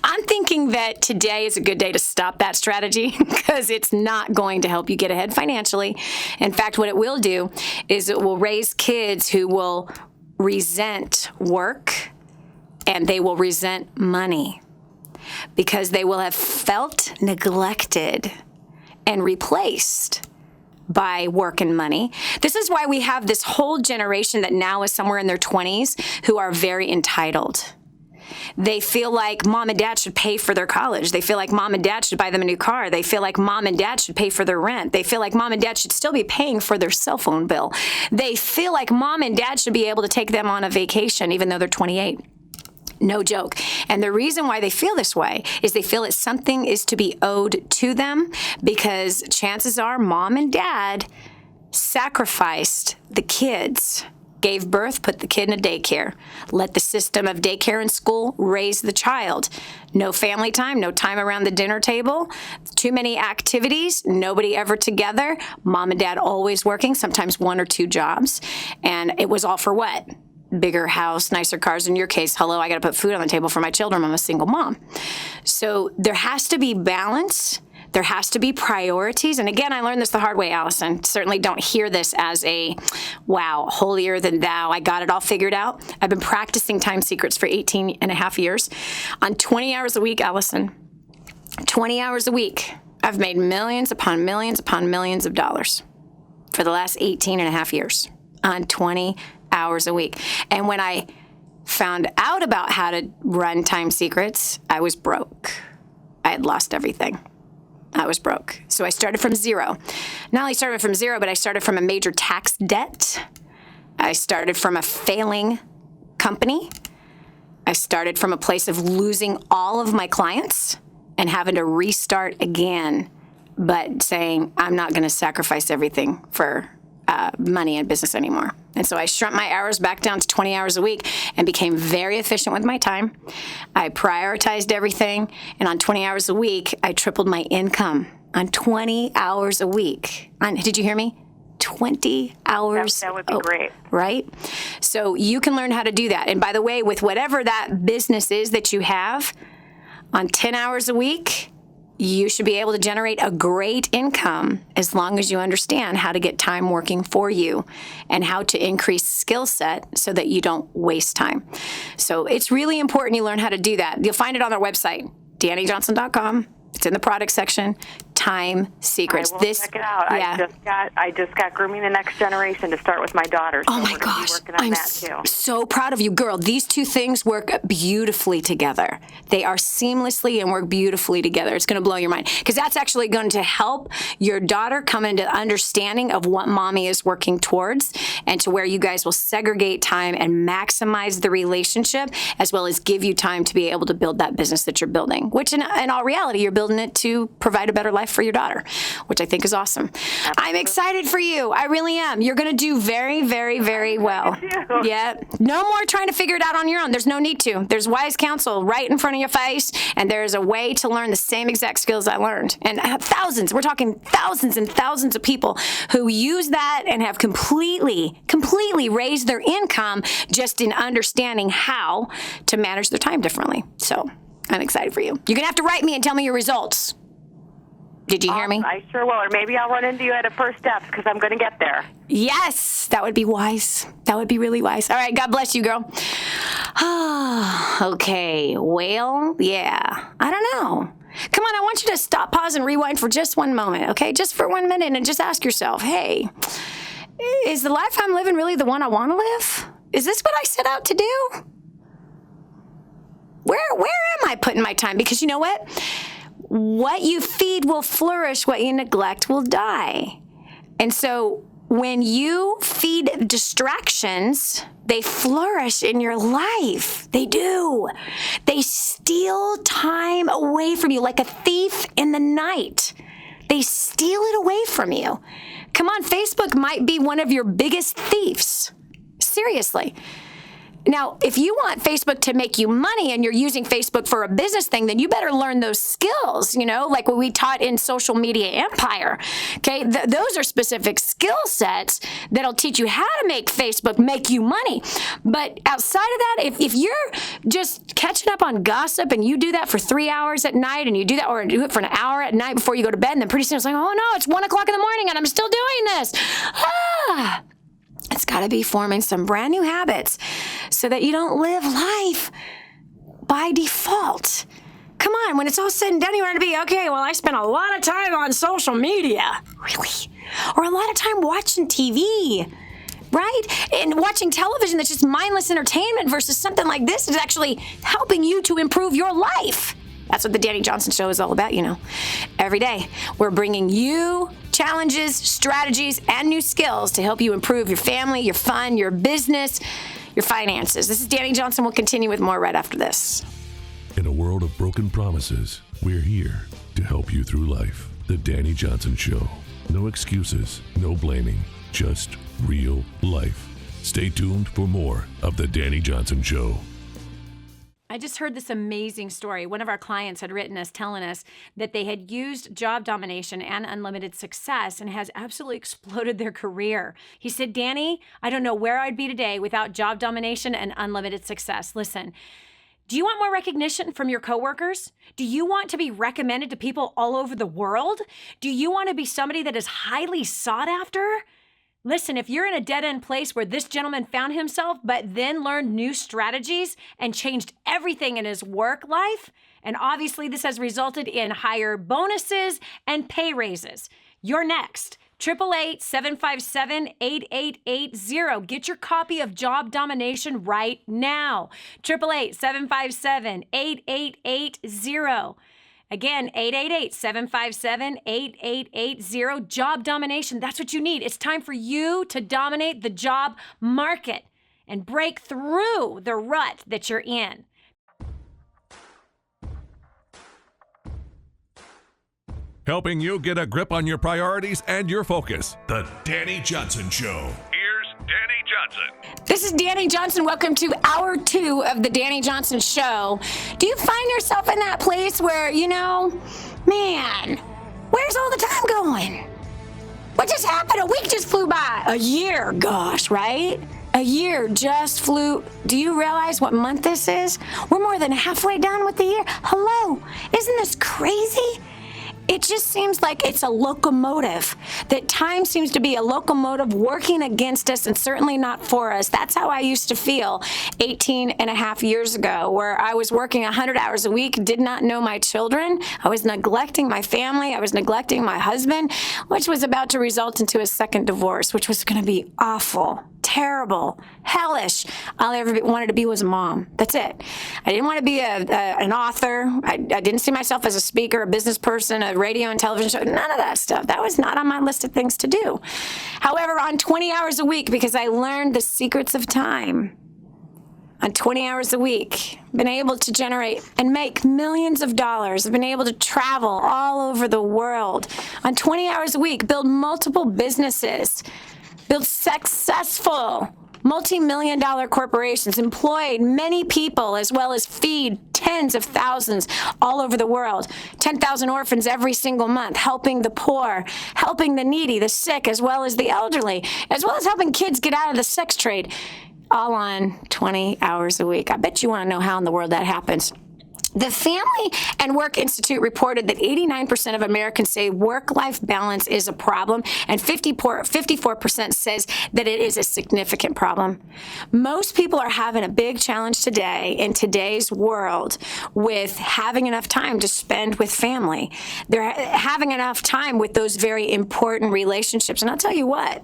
I'm thinking that today is a good day to stop that strategy because it's not going to help you get ahead financially. In fact, what it will do is it will raise kids who will resent work and they will resent money because they will have felt neglected and replaced by work and money. This is why we have this whole generation that now is somewhere in their 20s who are very entitled. They feel like mom and dad should pay for their college. They feel like mom and dad should buy them a new car. They feel like mom and dad should pay for their rent. They feel like mom and dad should still be paying for their cell phone bill. They feel like mom and dad should be able to take them on a vacation even though they're 28. No joke. And the reason why they feel this way is they feel that something is to be owed to them because chances are mom and dad sacrificed the kids, gave birth, put the kid in a daycare, let the system of daycare and school raise the child. No family time, no time around the dinner table, too many activities, nobody ever together, mom and dad always working, sometimes 1 or 2 jobs. And it was all for what? Bigger house, nicer cars. In your case, hello, I got to put food on the table for my children. I'm a single mom. So there has to be balance. There has to be priorities. And again, I learned this the hard way, Allison. Certainly don't hear this as a, wow, holier than thou. I got it all figured out. I've been practicing time secrets for 18 and a half years. On 20 hours a week, Allison, 20 hours a week, I've made millions upon millions upon millions of dollars for the last 18 and a half years on 20 hours a week. And when I found out about how to run time secrets, I was broke. I had lost everything. I was broke. So I started from zero. Not only started from zero, but I started from a major tax debt. I started from a failing company. I started from a place of losing all of my clients and having to restart again, but saying, I'm not going to sacrifice everything for money and business anymore. And so I shrunk my hours back down to 20 hours a week and became very efficient with my time. I prioritized everything. And on 20 hours a week, I tripled my income on 20 hours a week. Did you hear me? 20 hours. That would be great. Right? So you can learn how to do that. And by the way, with whatever that business is that you have, on 10 hours a week, you should be able to generate a great income as long as you understand how to get time working for you and how to increase skill set so that you don't waste time. So it's really important you learn how to do that. You'll find it on our website, DaniJohnson.com. It's in the product section. Time secrets. I will check it out. Yeah. I just got grooming the next generation to start with my daughter. So Oh my we're gosh, be working on I'm that too. so proud of you, girl. These two things work beautifully together. They are seamlessly and work beautifully together. It's going to blow your mind because that's actually going to help your daughter come into understanding of what mommy is working towards and to where you guys will segregate time and maximize the relationship as well as give you time to be able to build that business that you're building, which in all reality, you're building it to provide a better life for your daughter, which I think is awesome. I'm excited for you. I really am. You're going to do very, very, very well. Yeah. No more trying to figure it out on your own. There's no need to. There's wise counsel right in front of your face, and there's a way to learn the same exact skills I learned. And thousands, we're talking thousands and thousands of people who use that and have completely raised their income just in understanding how to manage their time differently. So I'm excited for you. You're going to have to write me and tell me your results. Did you hear me? I sure will. Or maybe I'll run into you at a First Steps because I'm going to get there. Yes, that would be wise. That would be really wise. All right, God bless you, girl. Okay, well, yeah, I don't know. Come on, I want you to stop, pause, and rewind for just one moment, okay? Just for 1 minute and just ask yourself, hey, is the life I'm living really the one I want to live? Is this what I set out to do? Where am I putting my time? Because you know what you feed will flourish, what you neglect will die. And so when you feed distractions, they flourish in your life. They do. They steal time away from you like a thief in the night. They steal it away from you. Come on, Facebook might be one of your biggest thieves. Seriously. Now, if you want Facebook to make you money and you're using Facebook for a business thing, then you better learn those skills, like what we taught in Social Media Empire. Okay, those are specific skill sets that'll teach you how to make Facebook make you money. But outside of that, if you're just catching up on gossip and you do that for 3 hours at night and you do that or do it for an hour at night before you go to bed, and then pretty soon it's like, oh no, it's 1 o'clock in the morning and I'm still doing this. It's got to be forming some brand new habits so that you don't live life by default. Come on, when it's all said and done, you want to be, okay, well, I spent a lot of time on social media. Really? Or a lot of time watching TV, right? And watching television that's just mindless entertainment versus something like this is actually helping you to improve your life. That's what the Dani Johnson Show is all about, Every day, we're bringing you challenges, strategies, and new skills to help you improve your family, your fun, your business, your finances. This is Dani Johnson. We'll continue with more right after this. In a world of broken promises, we're here to help you through life. The Dani Johnson Show. No excuses, no blaming, just real life. Stay tuned for more of The Dani Johnson Show. I just heard this amazing story. One of our clients had written us telling us that they had used job domination and unlimited success and has absolutely exploded their career. He said, Dani, I don't know where I'd be today without job domination and unlimited success. Listen, do you want more recognition from your coworkers? Do you want to be recommended to people all over the world? Do you want to be somebody that is highly sought after? Listen, if you're in a dead-end place where this gentleman found himself, but then learned new strategies and changed everything in his work life, and obviously this has resulted in higher bonuses and pay raises. You're next. 888-757-8880. Get your copy of Job Domination right now. 888-757-8880. Again, 888-757-8880. Job domination. That's what you need. It's time for you to dominate the job market and break through the rut that you're in. Helping you get a grip on your priorities and your focus. The Dani Johnson Show. Here's Dani Johnson. This is Dani Johnson. Welcome to Hour 2 of the Dani Johnson Show. Do you find yourself in that place where, man, where's all the time going? What just happened? A week just flew by. A year, gosh, right? A year just flew. Do you realize what month this is? We're more than halfway done with the year. Hello, isn't this crazy? It just seems like it's a locomotive, that time seems to be a locomotive working against us and certainly not for us. That's how I used to feel 18 and a half years ago, where I was working 100 hours a week, did not know my children. I was neglecting my family. I was neglecting my husband, which was about to result into a second divorce, which was going to be awful, terrible, hellish. All I ever wanted to be was a mom. That's it. I didn't want to be an author. I didn't see myself as a speaker, a business person, a radio and television show, none of that stuff. That was not on my list of things to do. However, on 20 hours a week, because I learned the secrets of time, on 20 hours a week, been able to generate and make millions of dollars. I've been able to travel all over the world. On 20 hours a week, build multiple businesses, build successful multi-million-dollar corporations, employed many people, as well as feed tens of thousands all over the world. 10,000 orphans every single month, helping the poor, helping the needy, the sick, as well as the elderly, as well as helping kids get out of the sex trade, all on 20 hours a week. I bet you want to know how in the world that happens. The Family and Work Institute reported that 89% of Americans say work-life balance is a problem, and 54% says that it is a significant problem. Most people are having a big challenge today in today's world with having enough time to spend with family. They're having enough time with those very important relationships. And I'll tell you what,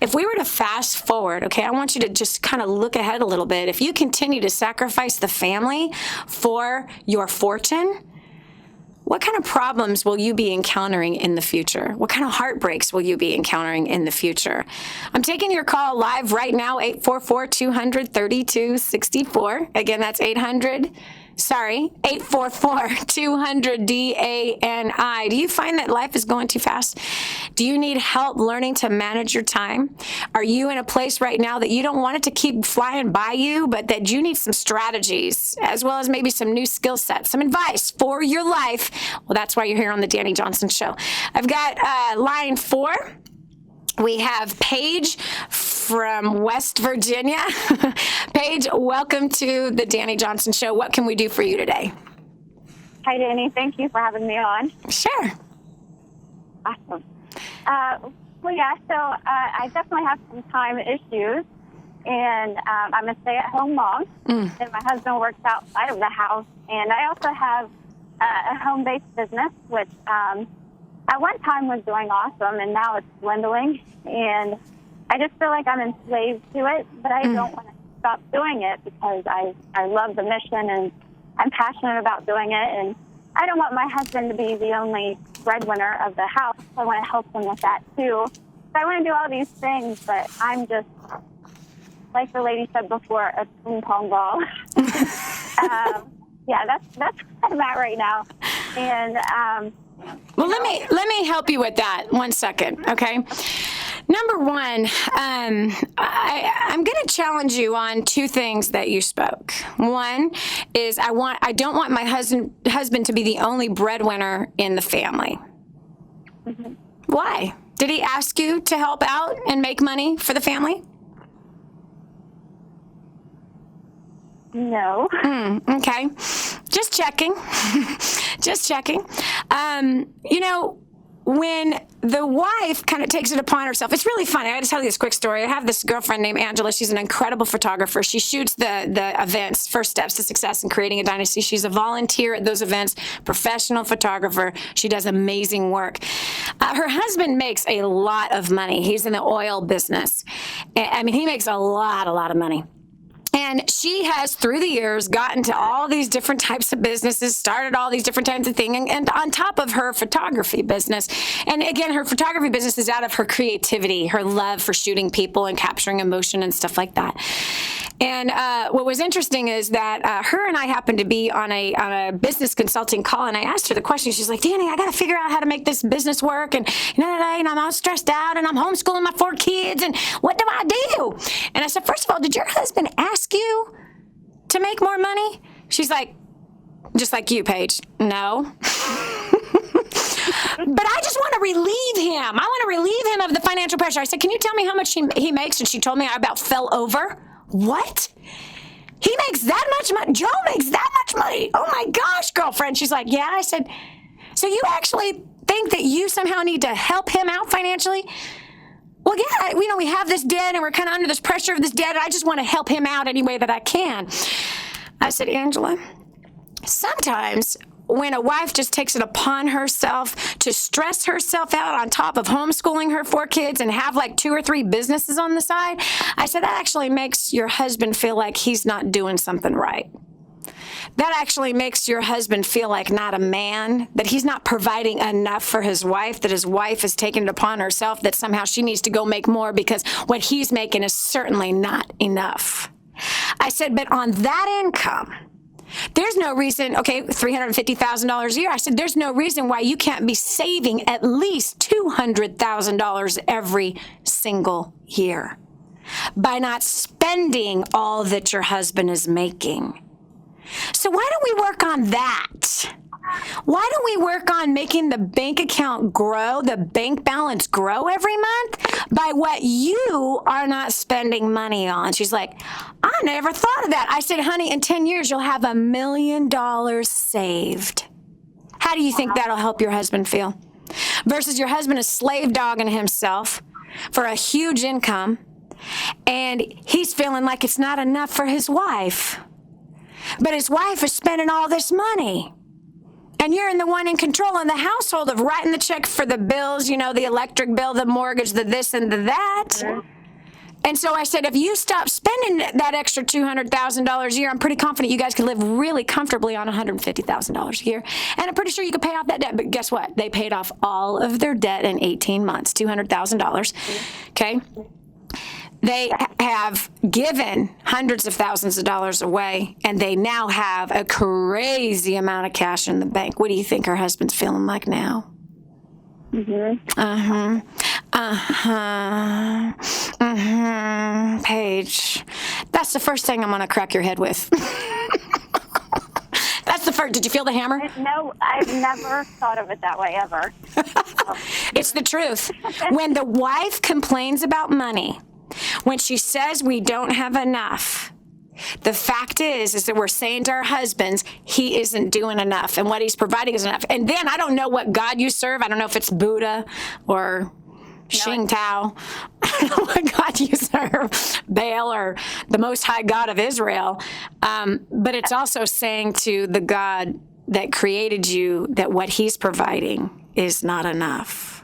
if we were to fast forward, okay, I want you to just kind of look ahead a little bit. If you continue to sacrifice the family for your fortune, what kind of problems will you be encountering in the future? What kind of heartbreaks will you be encountering in the future? I'm taking your call live right now, 844-200-3264. Again, that's Sorry, 844-200-DANI. Do you find that life is going too fast? Do you need help learning to manage your time? Are you in a place right now that you don't want it to keep flying by you, but that you need some strategies, as well as maybe some new skill sets, some advice for your life? Well, that's why you're here on the Dani Johnson Show. I've got line 4. We have Paige from West Virginia. Paige, welcome to the Dani Johnson Show. What can we do for you today? Hi, Dani. Thank you for having me on. Sure. Awesome. I definitely have some time issues, and I'm a stay-at-home mom, and my husband works outside of the house, and I also have a home-based business, which at one time was doing awesome, and now it's dwindling, and I just feel like I'm enslaved to it, but I don't want to stop doing it because I love the mission, and I'm passionate about doing it, and I don't want my husband to be the only breadwinner of the house. I want to help him with that, too. So I want to do all these things, but I'm just, like the lady said before, a ping pong ball. That's where I'm at right now. And well, let me help you with that. 1 second, okay? Number one, I'm going to challenge you on 2 things that you spoke. One is I don't want my husband to be the only breadwinner in the family. Mm-hmm. Why? Did he ask you to help out and make money for the family? No. Okay. Just checking. Just checking. When the wife kind of takes it upon herself, it's really funny. I got to tell you this quick story. I have this girlfriend named Angela. She's an incredible photographer. She shoots the events, First Steps to Success in Creating a Dynasty. She's a volunteer at those events, professional photographer. She does amazing work. Her husband makes a lot of money. He's in the oil business. I mean, he makes a lot of money. And she has, through the years, gotten to all these different types of businesses, started all these different types of things, and on top of her photography business. And again, her photography business is out of her creativity, her love for shooting people and capturing emotion and stuff like that. And what was interesting is that her and I happened to be on a business consulting call, and I asked her the question. She's like, Dani, I got to figure out how to make this business work, and I'm all stressed out, and I'm homeschooling my 4 kids, and what do I do? And I said, first of all, did your husband ask you to make more money? She's like, just like you, Paige, no. But I just want to relieve him. I want to relieve him of the financial pressure. I said, can you tell me how much he makes? And she told me I about fell over. What? He makes that much money? Joe makes that much money? Oh my gosh, girlfriend. She's like, yeah. I said, so you actually think that you somehow need to help him out financially? Well, yeah, we have this debt, and we're kind of under this pressure of this debt, and I just want to help him out any way that I can. I said, Angela, sometimes when a wife just takes it upon herself to stress herself out on top of homeschooling her 4 kids and have like 2 or 3 businesses on the side, I said that actually makes your husband feel like he's not doing something right. That actually makes your husband feel like not a man, that he's not providing enough for his wife, that his wife has taken it upon herself, that somehow she needs to go make more because what he's making is certainly not enough. I said, but on that income, there's no reason, okay, $350,000 a year. I said, there's no reason why you can't be saving at least $200,000 every single year by not spending all that your husband is making. So why don't we work on that? Why don't we work on making the bank account grow, the bank balance grow every month by what you are not spending money on? She's like, I never thought of that. I said, honey, in 10 years, you'll have $1 million saved. How do you think that'll help your husband feel? Versus your husband is slave dogging himself for a huge income, and he's feeling like it's not enough for his wife. But his wife is spending all this money. And you're the one in control in the household of writing the check for the bills, the electric bill, the mortgage, the this and the that. Mm-hmm. And so I said, if you stop spending that extra $200,000 a year, I'm pretty confident you guys can live really comfortably on $150,000 a year. And I'm pretty sure you could pay off that debt. But guess what? They paid off all of their debt in 18 months, $200,000. Okay? They have given hundreds of thousands of dollars away, and they now have a crazy amount of cash in the bank. What do you think her husband's feeling like now? Paige, that's the first thing I'm going to crack your head with. That's the first. Did you feel the hammer? No, I've never thought of it that way ever. It's the truth. When the wife complains about money, when she says we don't have enough, the fact is that we're saying to our husbands, he isn't doing enough, and what he's providing is enough. And then I don't know what God you serve. I don't know if it's Buddha or Xing Tao. I don't know what God you serve, Baal or the Most High God of Israel. But it's also saying to the God that created you that what he's providing is not enough.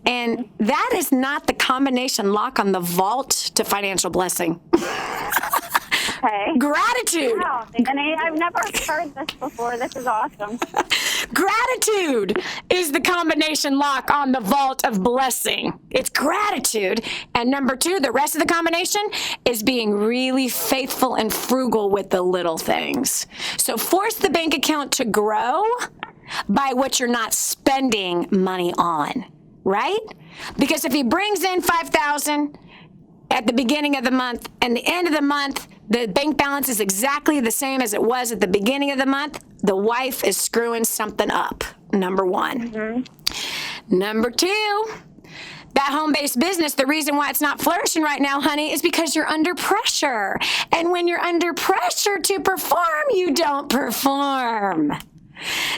And that is not the combination lock on the vault to financial blessing. Okay. Gratitude. Wow, Dani, I've never heard this before. This is awesome. Gratitude is the combination lock on the vault of blessing. It's gratitude. And number two, the rest of the combination is being really faithful and frugal with the little things. So force the bank account to grow by what you're not spending money on, right? Because if he brings in $5,000 at the beginning of the month and the end of the month, the bank balance is exactly the same as it was at the beginning of the month, the wife is screwing something up, number one. Number two, that home-based business, the reason why it's not flourishing right now, honey, is because you're under pressure. And when you're under pressure to perform, you don't perform.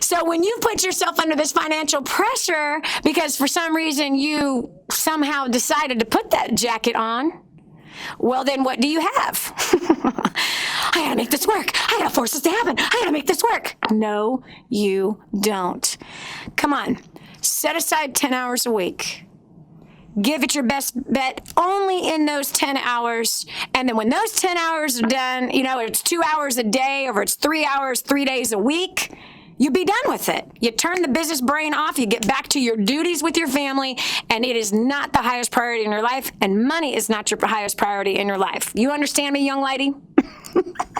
So when you put yourself under this financial pressure because for some reason you somehow decided to put that jacket on, well, then what do you have? I gotta make this work. I gotta force this to happen. I gotta make this work. No, you don't. Come on. Set aside 10 hours a week. Give it your best bet only in those 10 hours. And then when those 10 hours are done, you know, it's 2 hours a day or it's 3 hours, 3 days a week, you be done with it. You turn the business brain off, you get back to your duties with your family, and it is not the highest priority in your life, and money is not your highest priority in your life. You understand me, young lady?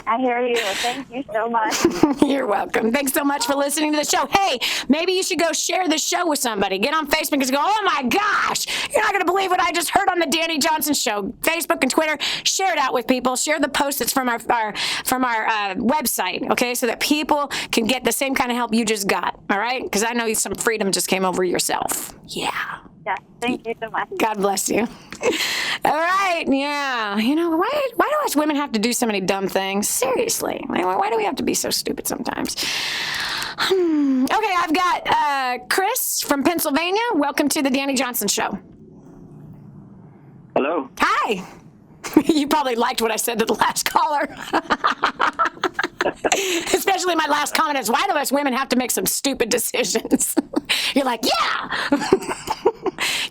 I hear you. Thank you so much. You're welcome. Thanks so much for listening to the show. Hey, maybe you should go share the show with somebody. Get on Facebook and just go, oh my gosh, you're not going to believe what I just heard on the Dani Johnson Show. Facebook and Twitter, share it out with people. Share the post that's from our website, okay, so that people can get the same kind of help you just got, all right? Because I know some freedom just came over yourself. Yeah. Yeah, thank you so much. God bless you. All right, yeah. You know, why do us women have to do so many dumb things? Seriously. Why do we have to be so stupid sometimes? Okay, I've got Chris from Pennsylvania. Welcome to the Dani Johnson Show. Hello. Hi. You probably liked what I said to the last caller. Especially my last comment is, why do us women have to make some stupid decisions? You're like, yeah.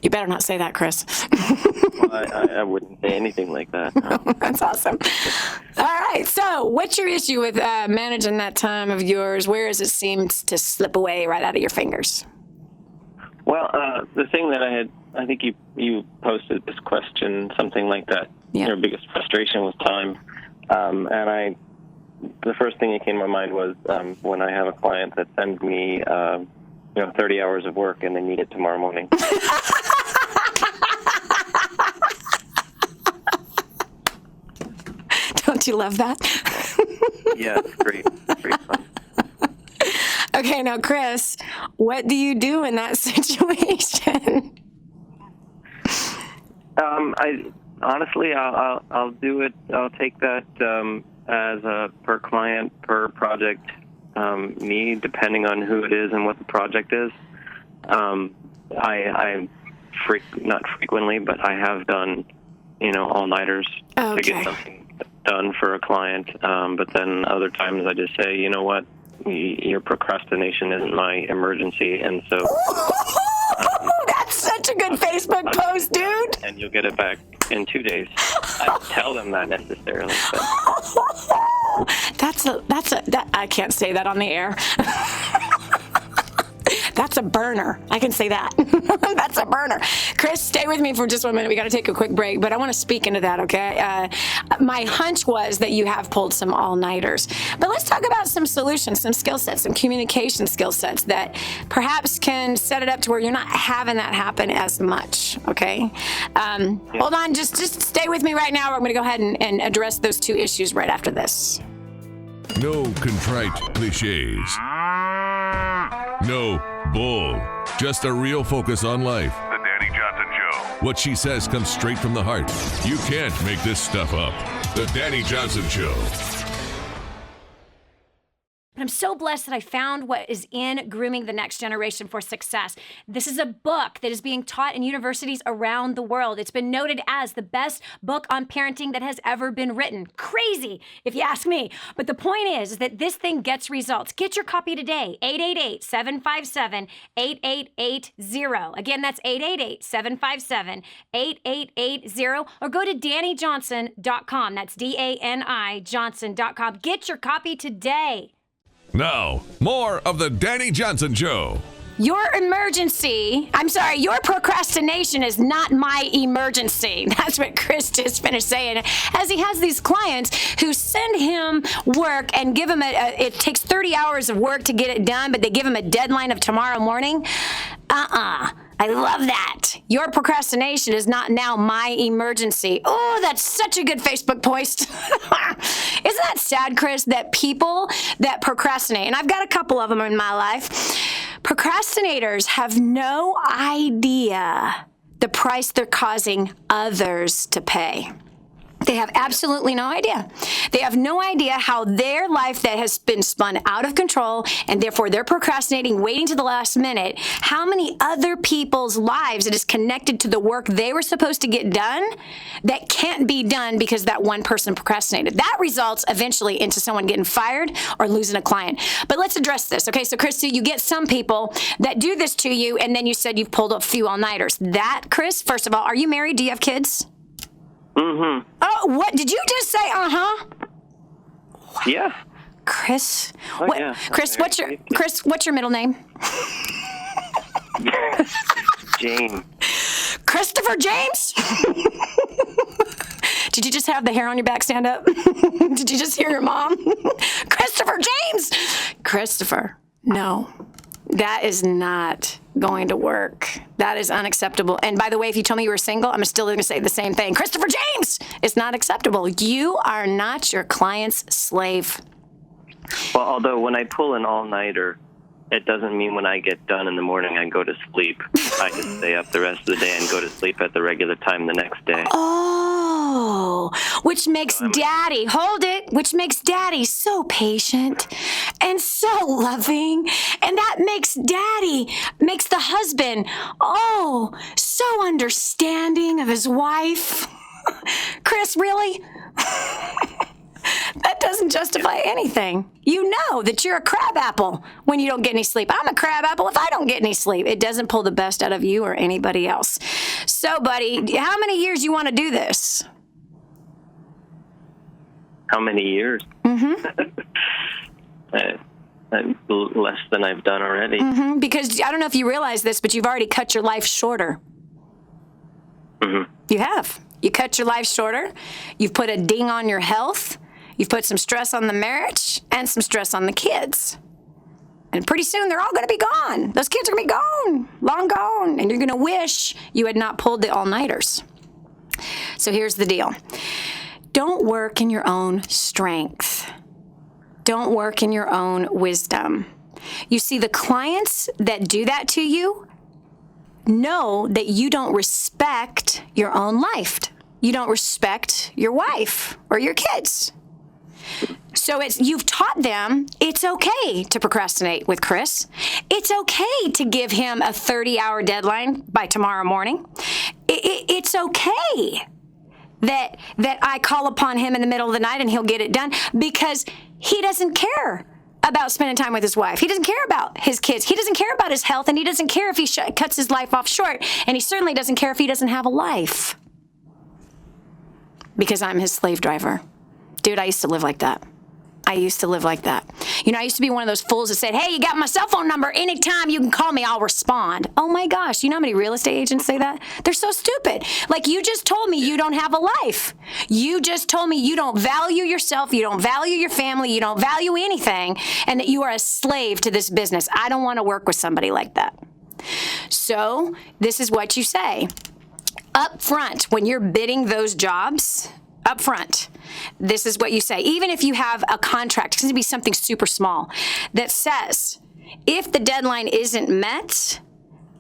You better not say that, Chris. Well, I wouldn't say anything like that. No. That's awesome. All right. So what's your issue with managing that time of yours? Where does it seem to slip away right out of your fingers? Well, the thing that I think you posted this question, something like that. Yeah. Your biggest frustration was time. And the first thing that came to my mind was when I have a client that sends me 30 hours of work and they need it tomorrow morning. Don't you love that? Yeah, it's great. Great fun. Okay, now, Chris, what do you do in that situation? I'll do it. I'll take that as a per client, per project need, depending on who it is and what the project is. Not frequently, but I have done, all-nighters to get something done for a client. But then other times I just say, you know what, your procrastination isn't my emergency, and so... That's such a good Facebook post, dude. And you'll get it back in 2 days. I don't tell them that necessarily, but... I can't say that on the air. That's a burner. I can say that. That's a burner. Chris, stay with me for just 1 minute. We got to take a quick break, but I want to speak into that, okay? My hunch was that you have pulled some all-nighters. But let's talk about some solutions, some skill sets, some communication skill sets that perhaps can set it up to where you're not having that happen as much, okay? Hold on. Just stay with me right now. We're going to go ahead and address those two issues right after this. No contrite cliches. No bull. Just a real focus on life. The Dani Johnson Show. What she says comes straight from the heart. You can't make this stuff up. The Dani Johnson Show. I'm so blessed that I found what is in Grooming the Next Generation for Success. This is a book that is being taught in universities around the world. It's been noted as the best book on parenting that has ever been written. Crazy, if you ask me. But the point is that this thing gets results. Get your copy today, 888-757-8880. Again, that's 888-757-8880. Or go to DaniJohnson.com. That's D-A-N-I Johnson.com. Get your copy today. Now, more of the Dani Johnson Show. Your procrastination is not my emergency. That's what Chris just finished saying. As he has these clients who send him work and give him it takes 30 hours of work to get it done, but they give him a deadline of tomorrow morning. I love that. Your procrastination is not now my emergency. Oh, that's such a good Facebook post. Isn't that sad, Chris, that people that procrastinate, and I've got a couple of them in my life, procrastinators have no idea the price they're causing others to pay. They have absolutely no idea. They have no idea how their life that has been spun out of control, and therefore they're procrastinating, waiting to the last minute, how many other people's lives it is connected to the work they were supposed to get done that can't be done because that one person procrastinated. That results eventually into someone getting fired or losing a client. But let's address this. Okay, so Chris, you get some people that do this to you, and then you said you've pulled a few all-nighters. That, Chris, first of all, are you married? Do you have kids? Mm-hmm. Oh, what did you just say? Uh-huh. Yeah. Chris. Oh, what, yeah. Chris, what's your middle name? Jane. Christopher James? Did you just have the hair on your back stand up? Did you just hear your mom? Christopher James! Christopher, no. That is not going to work. That is unacceptable. And by the way, if you told me you were single, I'm still going to say the same thing. Christopher James! It's not acceptable. You are not your client's slave. Well, although when I pull an all-nighter, it doesn't mean when I get done in the morning I go to sleep. I just stay up the rest of the day and go to sleep at the regular time the next day. Oh, which makes Daddy, hold it, which makes Daddy so patient and so loving. And that makes the husband, so understanding of his wife. Chris, really? That doesn't justify anything. You know that you're a crab apple when you don't get any sleep. I'm a crab apple if I don't get any sleep. It doesn't pull the best out of you or anybody else. So, buddy, how many years you want to do this? How many years? Mm-hmm. Less than I've done already. Mm-hmm. Because I don't know if you realize this, but you've already cut your life shorter. Mm-hmm. You have. You cut your life shorter. You've put a ding on your health. You've put some stress on the marriage and some stress on the kids. And pretty soon they're all going to be gone. Those kids are going to be gone, long gone. And you're going to wish you had not pulled the all-nighters. So here's the deal. Don't work in your own strength. Don't work in your own wisdom. You see, the clients that do that to you know that you don't respect your own life. You don't respect your wife or your kids. So you've taught them it's okay to procrastinate with Chris. It's okay to give him a 30-hour deadline by tomorrow morning. It's okay that I call upon him in the middle of the night and he'll get it done because he doesn't care about spending time with his wife. He doesn't care about his kids. He doesn't care about his health, and he doesn't care if he cuts his life off short, and he certainly doesn't care if he doesn't have a life because I'm his slave driver. Dude, I used to live like that. I used to live like that. I used to be one of those fools that said, hey, you got my cell phone number. Anytime you can call me, I'll respond. Oh my gosh. You know how many real estate agents say that? They're so stupid. Like, you just told me you don't have a life. You just told me you don't value yourself. You don't value your family. You don't value anything. And that you are a slave to this business. I don't want to work with somebody like that. So this is what you say. Up front, when you're bidding those jobs, up front, this is what you say. Even if you have a contract, it's going to be something super small that says, if the deadline isn't met,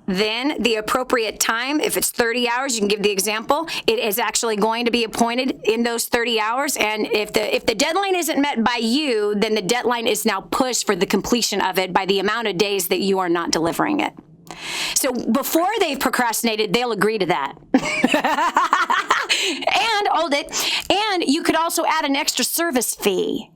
then the appropriate time, if it's 30 hours, you can give the example, it is actually going to be appointed in those 30 hours. And if the deadline isn't met by you, then the deadline is now pushed for the completion of it by the amount of days that you are not delivering it. So before they've procrastinated, they'll agree to that. And hold it. And you could also add an extra service fee.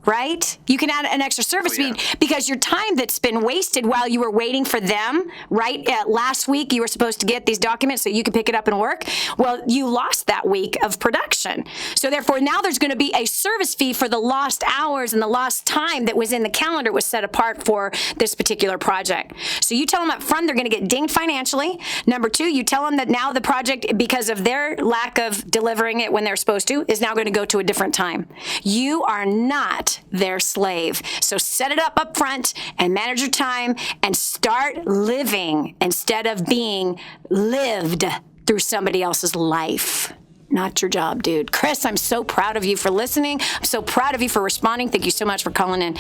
Right? You can add an extra service fee because your time that's been wasted while you were waiting for them, right? Last week, you were supposed to get these documents so you could pick it up and work. Well, you lost that week of production. So therefore, now there's going to be a service fee for the lost hours and the lost time that was in the calendar was set apart for this particular project. So you tell them up front they're going to get dinged financially. Number two, you tell them that now the project, because of their lack of delivering it when they're supposed to, is now going to go to a different time. You are not their slave. So set it up front and manage your time and start living instead of being lived through somebody else's life. Not your job, dude. Chris, I'm so proud of you for listening. I'm so proud of you for responding. Thank you so much for calling in.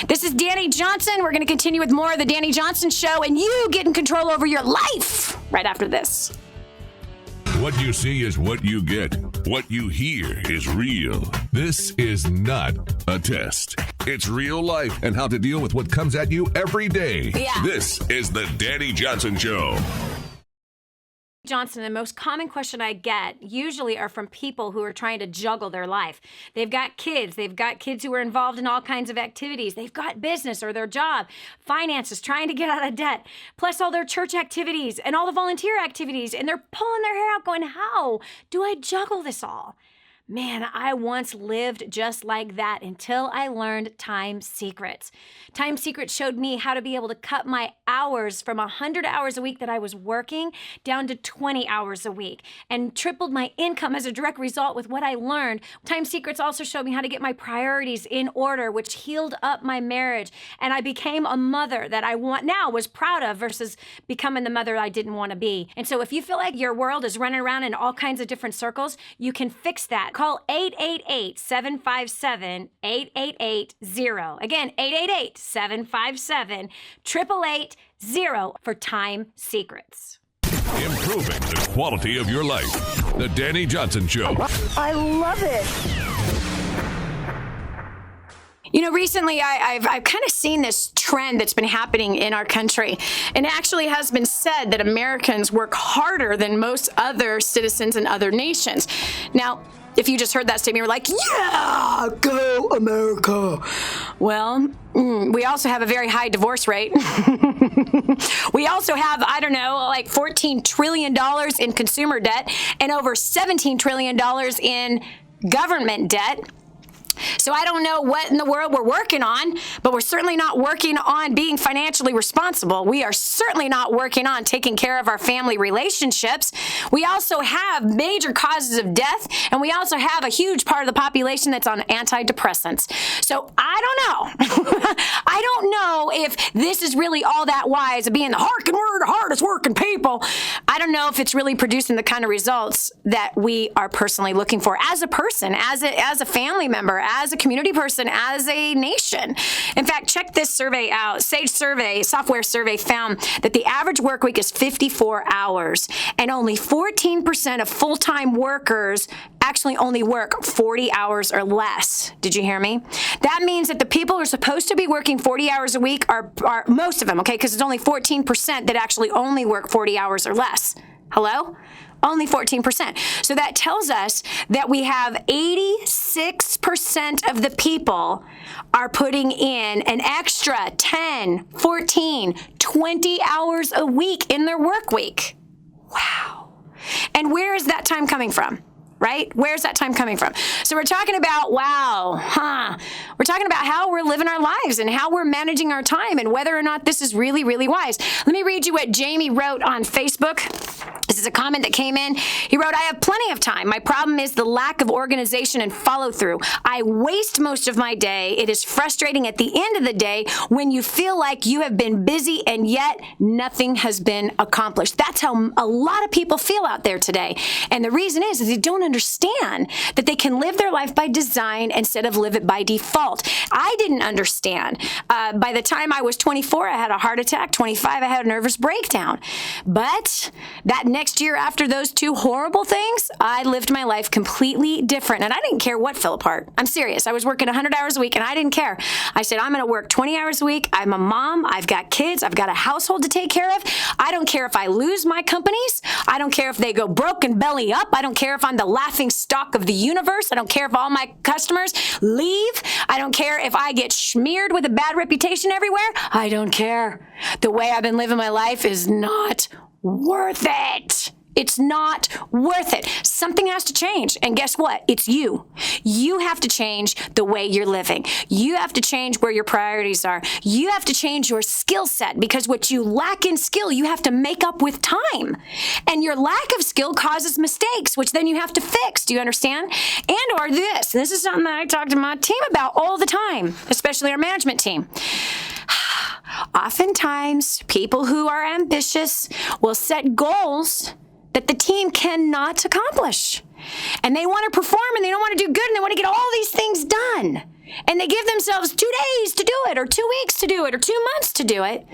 This is Dani Johnson. We're going to continue with more of the Dani Johnson Show, and you get in control over your life right after this. What you see is what you get. What you hear is real. This is not a test. It's real life and how to deal with what comes at you every day. Yeah. This is the Dani Johnson Show. Johnson, the most common question I get usually are from people who are trying to juggle their life. They've got kids who are involved in all kinds of activities. They've got business or their job, finances, trying to get out of debt, plus all their church activities and all the volunteer activities. And they're pulling their hair out going, how do I juggle this all? Man, I once lived just like that until I learned Time Secrets. Time Secrets showed me how to be able to cut my hours from 100 hours a week that I was working down to 20 hours a week and tripled my income as a direct result with what I learned. Time Secrets also showed me how to get my priorities in order, which healed up my marriage. And I became a mother that I was proud of versus becoming the mother I didn't want to be. And so if you feel like your world is running around in all kinds of different circles, you can fix that. Call 888-757-8880. Again, 888-757-8880 for Time Secrets. Improving the quality of your life. The Dani Johnson Show. I love it. Recently I've kind of seen this trend that's been happening in our country. And it actually has been said that Americans work harder than most other citizens in other nations. Now, if you just heard that statement, you're like, yeah, go America. Well, we also have a very high divorce rate. We also have, like $14 trillion in consumer debt and over $17 trillion in government debt. So I don't know what in the world we're working on, but we're certainly not working on being financially responsible. We are certainly not working on taking care of our family relationships. We also have major causes of death, and we also have a huge part of the population that's on antidepressants. So I don't know. I don't know if this is really all that wise of being the hardest working people. I don't know if it's really producing the kind of results that we are personally looking for as a person, as a family member, as a community person, as a nation. In fact, check this survey out. Sage software survey found that the average work week is 54 hours, and only 14% of full-time workers actually only work 40 hours or less. Did you hear me? That means that the people who are supposed to be working 40 hours a week are most of them, okay, because it's only 14% that actually only work 40 hours or less. Hello? Only 14%. So that tells us that we have 86% of the people are putting in an extra 10, 14, 20 hours a week in their work week. Wow. And where is that time coming from? right? Where's that time coming from? So we're talking about, we're talking about how we're living our lives and how we're managing our time and whether or not this is really, really wise. Let me read you what Jamie wrote on Facebook. This is a comment that came in. He wrote, I have plenty of time. My problem is the lack of organization and follow through. I waste most of my day. It is frustrating at the end of the day when you feel like you have been busy and yet nothing has been accomplished. That's how a lot of people feel out there today. And the reason is they don't understand that they can live their life by design instead of live it by default. I didn't understand. By the time I was 24, I had a heart attack. 25, I had a nervous breakdown. But that next year after those two horrible things, I lived my life completely different. And I didn't care what fell apart. I'm serious. I was working 100 hours a week and I didn't care. I said, I'm going to work 20 hours a week. I'm a mom. I've got kids. I've got a household to take care of. I don't care if I lose my companies. I don't care if they go broke and belly up. I don't care if I'm the laughing stock of the universe. I don't care if all my customers leave. I don't care if I get smeared with a bad reputation everywhere. I don't care. The way I've been living my life is not worth it. It's not worth it. Something has to change. And guess what? It's you. You have to change the way you're living. You have to change where your priorities are. You have to change your skill set because what you lack in skill, you have to make up with time. And your lack of skill causes mistakes, which then you have to fix. Do you understand? And or this. This is something that I talk to my team about all the time, especially our management team. Oftentimes, people who are ambitious will set goals that the team cannot accomplish. And they want to perform and they don't want to do good and they want to get all these things done. And they give themselves 2 days to do it or 2 weeks to do it or 2 months to do it.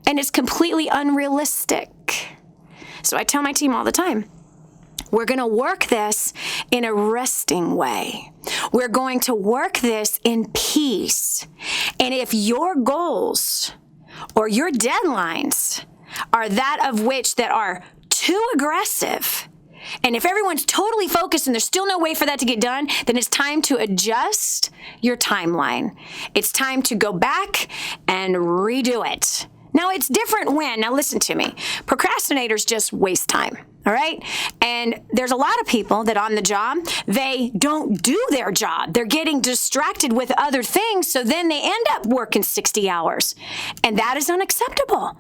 And it's completely unrealistic. So I tell my team all the time, we're going to work this in a resting way. We're going to work this in peace. And if your goals or your deadlines are that of which that are too aggressive, and if everyone's totally focused and there's still no way for that to get done, then it's time to adjust your timeline. It's time to go back and redo it. Now, it's different now listen to me, procrastinators just waste time. All right. And there's a lot of people that on the job, they don't do their job. They're getting distracted with other things. So then they end up working 60 hours. And that is unacceptable.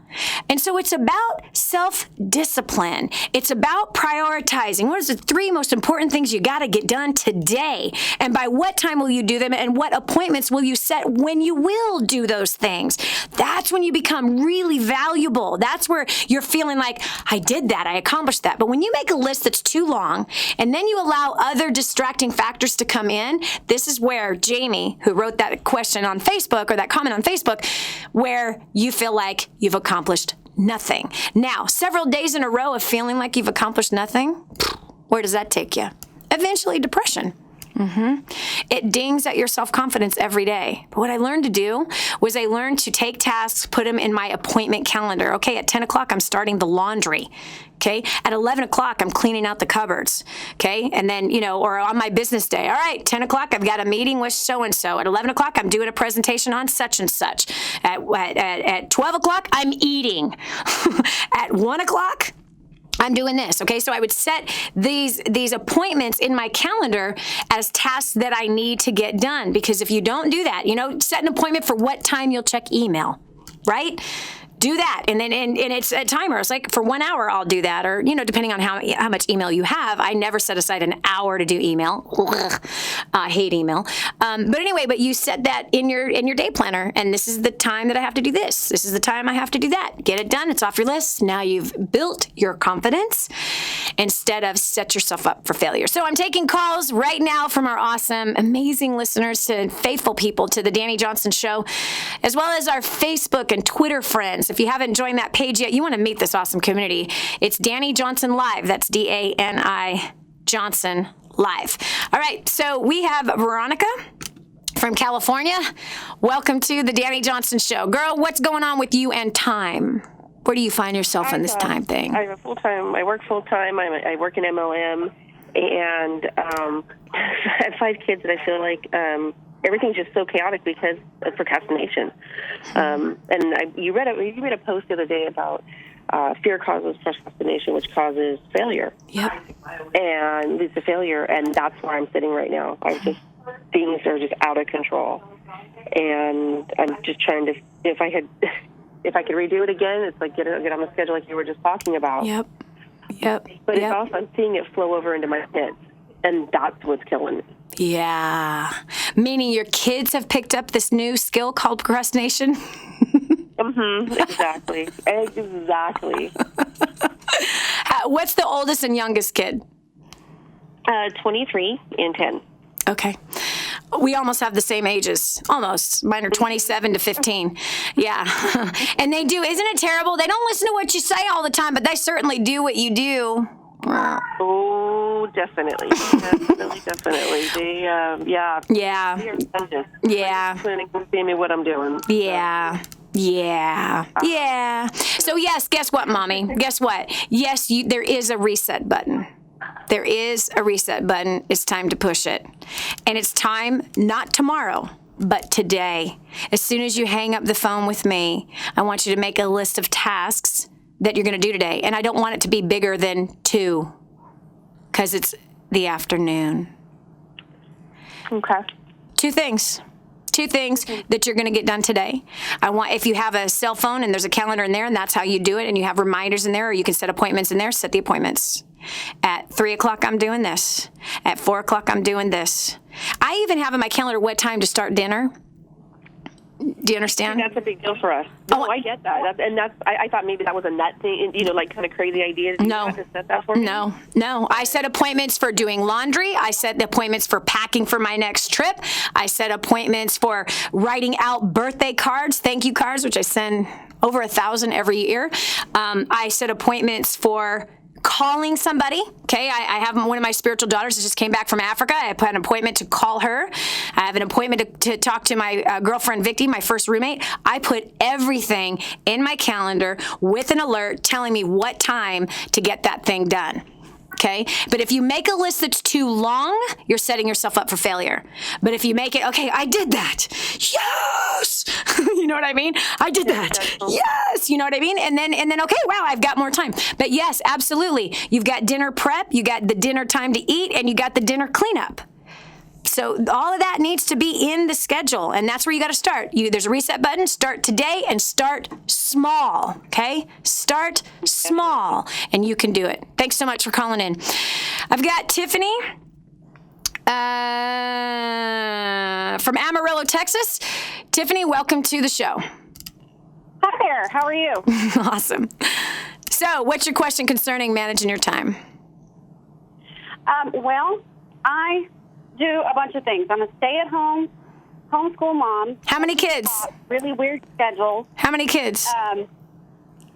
And so it's about self-discipline. It's about prioritizing. What is the 3 most important things you got to get done today? And by what time will you do them? And what appointments will you set when you will do those things? That's when you become really valuable. That's where you're feeling like, I did that. I accomplished that. But when you make a list that's too long and then you allow other distracting factors to come in, this is where Jamie, who wrote that question on Facebook or that comment on Facebook, where you feel like you've accomplished nothing. Now, several days in a row of feeling like you've accomplished nothing, where does that take you? Eventually, depression. It dings at your self-confidence every day. But what I learned to do was I learned to take tasks, put them in my appointment calendar. Okay, at 10 o'clock, I'm starting the laundry. Okay, at 11 o'clock, I'm cleaning out the cupboards. Okay, and then, or on my business day, all right, 10 o'clock, I've got a meeting with so-and-so. At 11 o'clock, I'm doing a presentation on such and such. At 12 o'clock, I'm eating. At 1 o'clock, I'm doing this, okay? So I would set these appointments in my calendar as tasks that I need to get done. Because if you don't do that, set an appointment for what time you'll check email, right? Do that. And then and it's a timer. It's like for 1 hour, I'll do that. Or, depending on how much email you have. I never set aside an hour to do email. I hate email. But you set that in your day planner. And this is the time that I have to do this. This is the time I have to do that. Get it done. It's off your list. Now you've built your confidence instead of set yourself up for failure. So I'm taking calls right now from our awesome, amazing listeners to faithful people to the Dani Johnson Show, as well as our Facebook and Twitter friends. If you haven't joined that page yet, you want to meet this awesome community. It's Dani Johnson Live. That's D-A-N-I Johnson Live. All right, so we have Veronica from California. Welcome to the Dani Johnson Show. Girl, what's going on with you and time? Where do you find yourself in this time thing? I work full-time. I work in MLM, and I have 5 kids, and I feel like everything's just so chaotic because of procrastination. And you read a post the other day about fear causes procrastination, which causes failure. Yep. And leads to failure, and that's where I'm sitting right now. Things are just out of control. And I'm just trying to, if I could redo it again, it's like get on the schedule like you were just talking about. Yep. But it's also, I'm seeing it flow over into my kids, and that's what's killing me. Yeah. Meaning your kids have picked up this new skill called procrastination? Exactly. What's the oldest and youngest kid? 23 and 10. Okay. We almost have the same ages. Almost. Mine are 27 to 15. Yeah. And they do. Isn't it terrible? They don't listen to what you say all the time, but they certainly do what you do. Oh, definitely. Definitely. They, yeah. Yeah. They are sponges. Yeah. They can see me what I'm doing. Yeah. Yeah. So yes, guess what, Mommy? Guess what? Yes, there is a reset button. There is a reset button. It's time to push it. And it's time, not tomorrow, but today. As soon as you hang up the phone with me, I want you to make a list of tasks that you're going to do today. And I don't want it to be bigger than 2, because it's the afternoon. Okay. 2 things that you're going to get done today. I want, if you have a cell phone and there's a calendar in there and that's how you do it, and you have reminders in there, or you can set appointments in there, set the appointments. At 3 o'clock, I'm doing this. At 4 o'clock, I'm doing this. I even have in my calendar what time to start dinner. Do you understand? That's a big deal for us. No, I get that. I thought maybe that was a nut thing, like kind of crazy idea. Did you have to set that for me? No. I set appointments for doing laundry. I set the appointments for packing for my next trip. I set appointments for writing out birthday cards, thank you cards, which I send over 1,000 every year. I set appointments for calling somebody. Okay, I have one of my spiritual daughters that just came back from Africa. I put an appointment to call her. I have an appointment to talk to my girlfriend Vicky, my first roommate. I put everything in my calendar with an alert telling me what time to get that thing done. Okay, but if you make a list that's too long, you're setting yourself up for failure. But if you make it, okay, I did that. Yes! You know what I mean? I did that. Yes! You know what I mean? And then, okay, wow, I've got more time. But yes, absolutely. You've got dinner prep, you got the dinner time to eat, and you got the dinner cleanup. So all of that needs to be in the schedule, and that's where you got to start. There's a reset button. Start today and start small, okay? Start small, and you can do it. Thanks so much for calling in. I've got Tiffany from Amarillo, Texas. Tiffany, welcome to the show. Hi there. How are you? Awesome. So what's your question concerning managing your time? Well, I do a bunch of things. I'm a stay-at-home homeschool mom. How many kids? Really weird schedule. How many kids?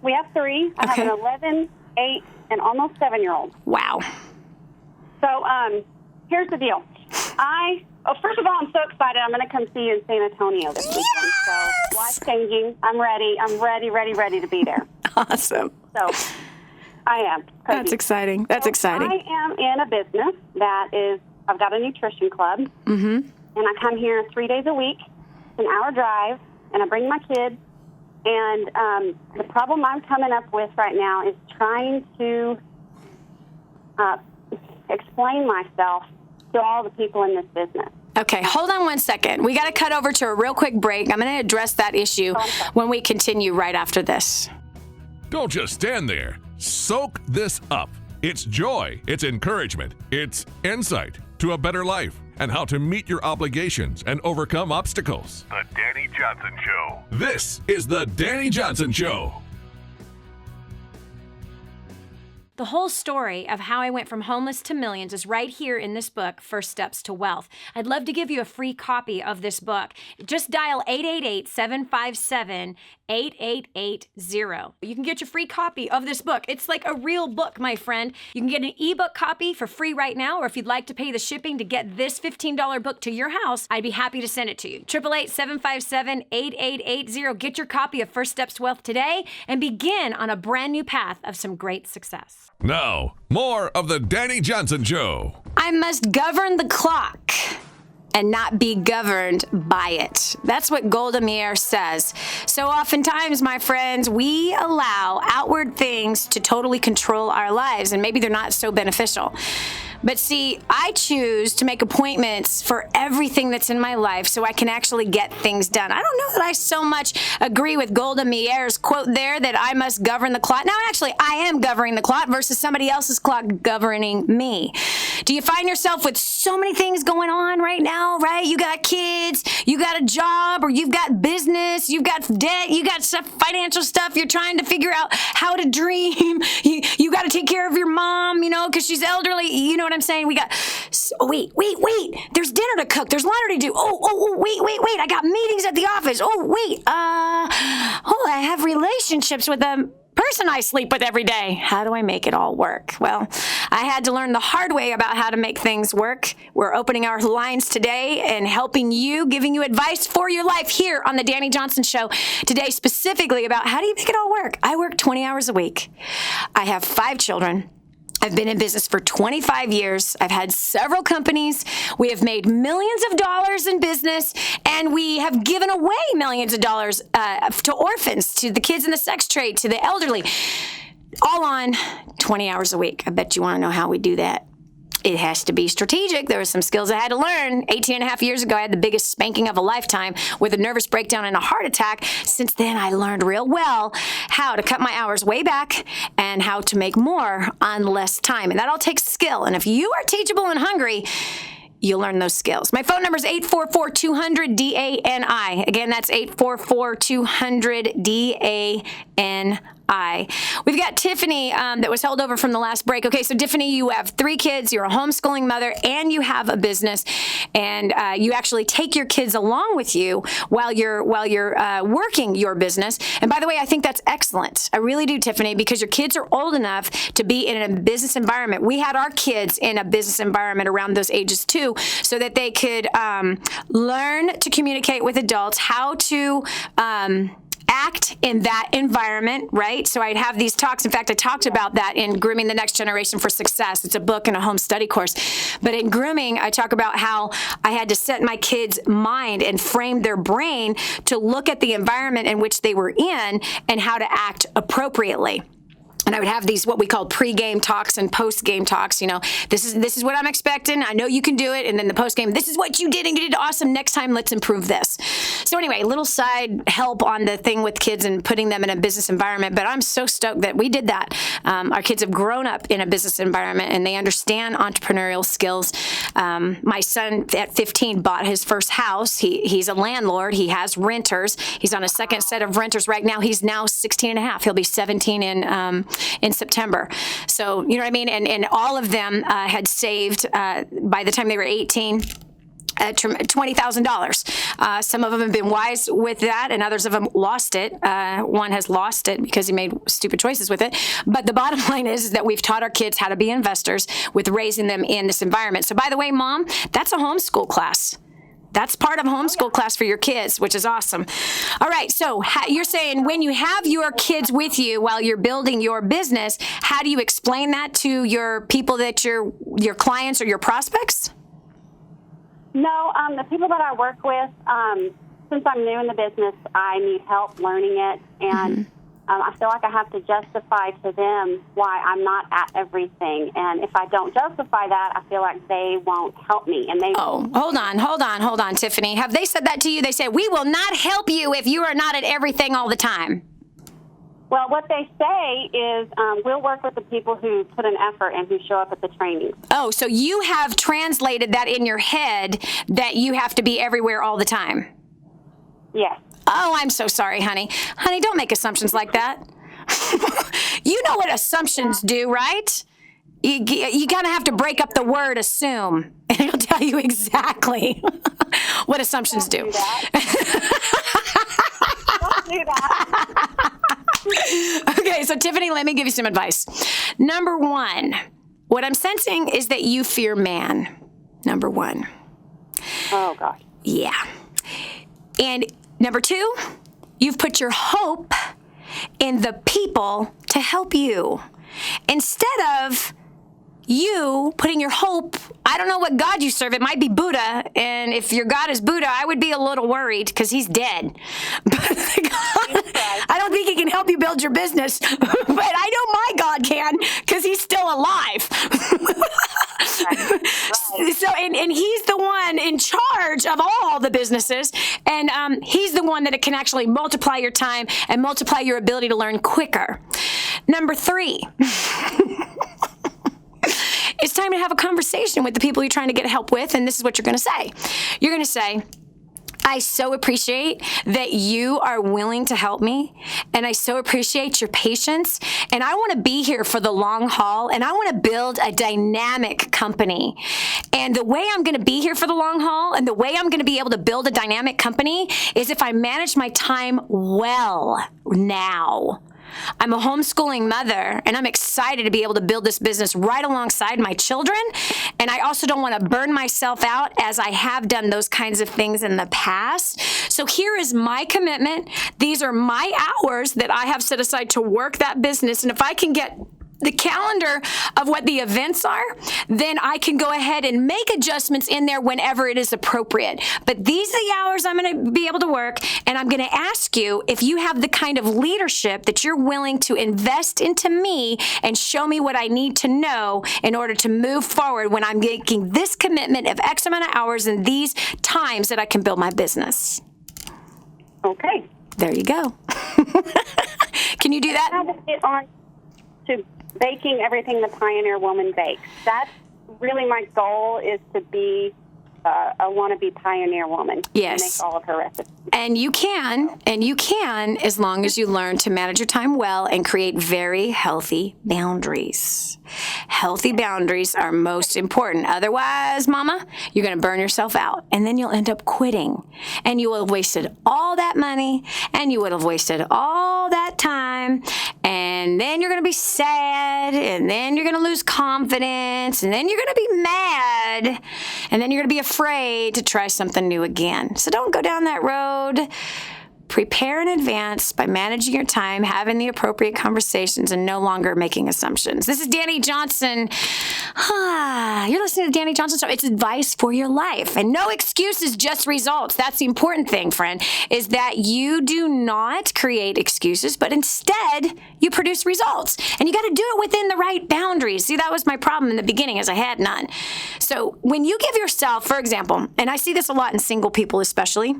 We have 3. I have an 11, 8, and almost 7-year-old. Wow. So here's the deal. First of all, I'm so excited. I'm going to come see you in San Antonio this weekend. So life-changing. I'm ready. I'm ready to be there. Awesome. So I am. That's exciting. That's exciting. I am in a business that is, I've got a nutrition club, and I come here 3 days a week, an hour drive, and I bring my kids. And the problem I'm coming up with right now is trying to explain myself to all the people in this business. Okay, hold on 1 second. We got to cut over to a real quick break. I'm going to address that issue when we continue right after this. Don't just stand there. Soak this up. It's joy, it's encouragement, it's insight to a better life and how to meet your obligations and overcome obstacles. The Dani Johnson Show. This is The Dani Johnson Show. The whole story of how I went from homeless to millions is right here in this book, First Steps to Wealth. I'd love to give you a free copy of this book. Just dial 888-757-8880. You can get your free copy of this book. It's like a real book, my friend. You can get an ebook copy for free right now, or if you'd like to pay the shipping to get this $15 book to your house, I'd be happy to send it to you. 888-757-8880. Get your copy of First Steps to Wealth today and begin on a brand new path of some great success. Now, more of The Dani Johnson Show. I must govern the clock. and not be governed by it. That's what Golda Meir says. So oftentimes, my friends, we allow outward things to totally control our lives, and maybe they're not so beneficial. But see, I choose to make appointments for everything that's in my life so I can actually get things done. I don't know that I so much agree with Golda Meir's quote there that I must govern the clock. Now, actually, I am governing the clock versus somebody else's clock governing me. Do you find yourself with so many things going on right now, right? You got kids, you got a job, or you've got business, you've got debt, you got stuff, financial stuff. You're trying to figure out how to dream. You got to take care of your mom, because she's elderly. You know what I'm saying? We got, wait. There's dinner to cook. There's laundry to do. Wait. I got meetings at the office. I have relationships with a person I sleep with every day. How do I make it all work? Well, I had to learn the hard way about how to make things work. We're opening our lines today and helping you, giving you advice for your life here on the Dani Johnson Show today, specifically about how do you make it all work? I work 20 hours a week. I have 5 children. I've been in business for 25 years. I've had several companies. We have made millions of dollars in business, and we have given away millions of dollars to orphans, to the kids in the sex trade, to the elderly, all on 20 hours a week. I bet you want to know how we do that. It has to be strategic. There were some skills I had to learn. 18 and a half years ago, I had the biggest spanking of a lifetime with a nervous breakdown and a heart attack. Since then, I learned real well how to cut my hours way back and how to make more on less time. And that all takes skill. And if you are teachable and hungry, you'll learn those skills. My phone number is 844-200-DANI. Again, that's 844-200-DANI. We've got Tiffany that was held over from the last break. Okay, so Tiffany, you have 3 kids, you're a homeschooling mother, and you have a business, and you actually take your kids along with you while you're working your business. And by the way, I think that's excellent. I really do, Tiffany, because your kids are old enough to be in a business environment. We had our kids in a business environment around those ages too, so that they could learn to communicate with adults, how to act in that environment, right? So I'd have these talks. In fact, I talked about that in Grooming the Next Generation for Success. It's a book and a home study course. But in grooming, I talk about how I had to set my kids' mind and frame their brain to look at the environment in which they were in and how to act appropriately. And I would have these what we call pre-game talks and post-game talks. This is what I'm expecting. I know you can do it. And then the post-game, this is what you did and you did awesome. Next time, let's improve this. So anyway, a little side help on the thing with kids and putting them in a business environment. But I'm so stoked that we did that. Our kids have grown up in a business environment and they understand entrepreneurial skills. My son at 15 bought his first house. He's a landlord. He has renters. He's on a second set of renters right now. He's now 16 and a half. He'll be 17 in September. So, you know what I mean? And all of them had saved, by the time they were 18, $20,000. Some of them have been wise with that, and others of them lost it. One has lost it because he made stupid choices with it. But the bottom line is that we've taught our kids how to be investors with raising them in this environment. So by the way, Mom, that's a homeschool class. That's part of homeschool class for your kids, which is awesome. All right, so you're saying when you have your kids with you while you're building your business, how do you explain that to your people that your clients or your prospects? No, the people that I work with, since I'm new in the business, I need help learning it, and I feel like I have to justify to them why I'm not at everything. And if I don't justify that, I feel like they won't help me. And hold on, Tiffany. Have they said that to you? They say, we will not help you if you are not at everything all the time. Well, what they say is we'll work with the people who put an effort and who show up at the trainings. Oh, so you have translated that in your head that you have to be everywhere all the time. Yes. Oh, I'm so sorry, honey. Honey, don't make assumptions like that. You know what assumptions do, right? You kind of have to break up the word assume, and it'll tell you exactly what assumptions do. Don't do that. Okay, so Tiffany, let me give you some advice. Number 1, what I'm sensing is that you fear man. Number 1. Oh, gosh. Yeah. And number 2, you've put your hope in the people to help you instead of you putting your hope, I don't know what God you serve. It might be Buddha. And if your God is Buddha, I would be a little worried because he's dead. But I don't think he can help you build your business. But I know my God can because he's still alive. So, and he's the one in charge of all the businesses. And he's the one that can actually multiply your time and multiply your ability to learn quicker. Number 3. It's time to have a conversation with the people you're trying to get help with, and this is what you're going to say. You're going to say, I so appreciate that you are willing to help me, and I so appreciate your patience, and I want to be here for the long haul, and I want to build a dynamic company. And the way I'm going to be here for the long haul, and the way I'm going to be able to build a dynamic company is if I manage my time well now. I'm a homeschooling mother, and I'm excited to be able to build this business right alongside my children. And I also don't want to burn myself out as I have done those kinds of things in the past. So here is my commitment. These are my hours that I have set aside to work that business. And if I can get the calendar of what the events are, then I can go ahead and make adjustments in there whenever it is appropriate. But these are the hours I'm going to be able to work, and I'm going to ask you if you have the kind of leadership that you're willing to invest into me and show me what I need to know in order to move forward when I'm making this commitment of X amount of hours and these times that I can build my business. Okay. There you go. Can you do that? How to get on to baking everything the Pioneer Woman bakes. That's really my goal, is to be a wannabe Pioneer Woman. Yes. To make all of her recipes. And you can as long as you learn to manage your time well and create very healthy boundaries. Healthy boundaries are most important. Otherwise, mama, you're going to burn yourself out, and then you'll end up quitting. And you will have wasted all that money, and you would have wasted all that time, and then you're going to be sad, and then you're going to lose confidence, and then you're going to be mad, and then you're going to be afraid to try something new again. So don't go down that road. Prepare in advance by managing your time, having the appropriate conversations, and no longer making assumptions. This is Dani Johnson. You're listening to Dani Johnson Show. It's advice for your life. And no excuses, just results. That's the important thing, friend, is that you do not create excuses, but instead you produce results. And you got to do it within the right boundaries. See, that was my problem in the beginning, is I had none. So when you give yourself, for example, and I see this a lot in single people especially,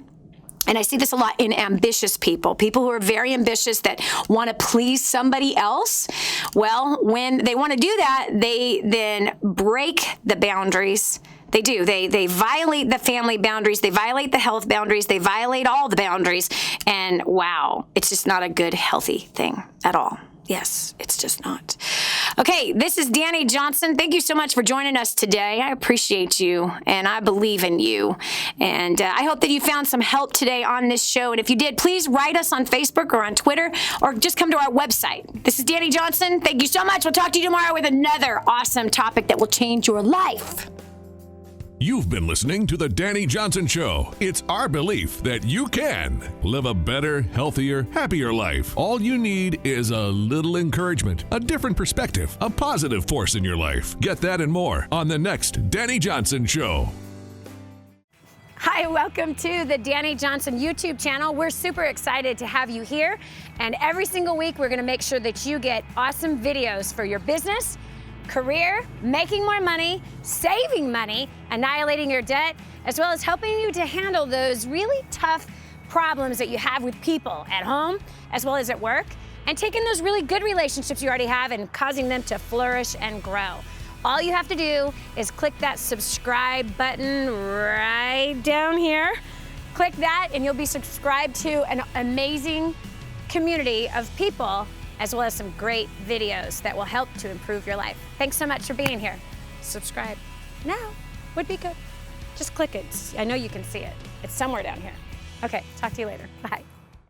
and I see this a lot in ambitious people who are very ambitious that want to please somebody else. Well, when they want to do that, they then break the boundaries. They do. They violate the family boundaries. They violate the health boundaries. They violate all the boundaries. And wow, it's just not a good, healthy thing at all. Yes, it's just not. Okay, this is Dani Johnson. Thank you so much for joining us today. I appreciate you, and I believe in you. And I hope that you found some help today on this show. And if you did, please write us on Facebook or on Twitter, or just come to our website. This is Dani Johnson. Thank you so much. We'll talk to you tomorrow with another awesome topic that will change your life. You've been listening to The Dani Johnson Show. It's our belief that you can live a better, healthier, happier life. All you need is a little encouragement, a different perspective, a positive force in your life. Get that and more on the next Dani Johnson Show. Hi, welcome to the Dani Johnson YouTube channel. We're super excited to have you here. And every single week, we're going to make sure that you get awesome videos for your business, career, making more money, saving money, annihilating your debt, as well as helping you to handle those really tough problems that you have with people at home as well as at work, and taking those really good relationships you already have and causing them to flourish and grow. All you have to do is click that subscribe button right down here. Click that and you'll be subscribed to an amazing community of people, as well as some great videos that will help to improve your life. Thanks so much for being here. Subscribe now would be good. Just click it. I know you can see it. It's somewhere down here. Okay, talk to you later. Bye.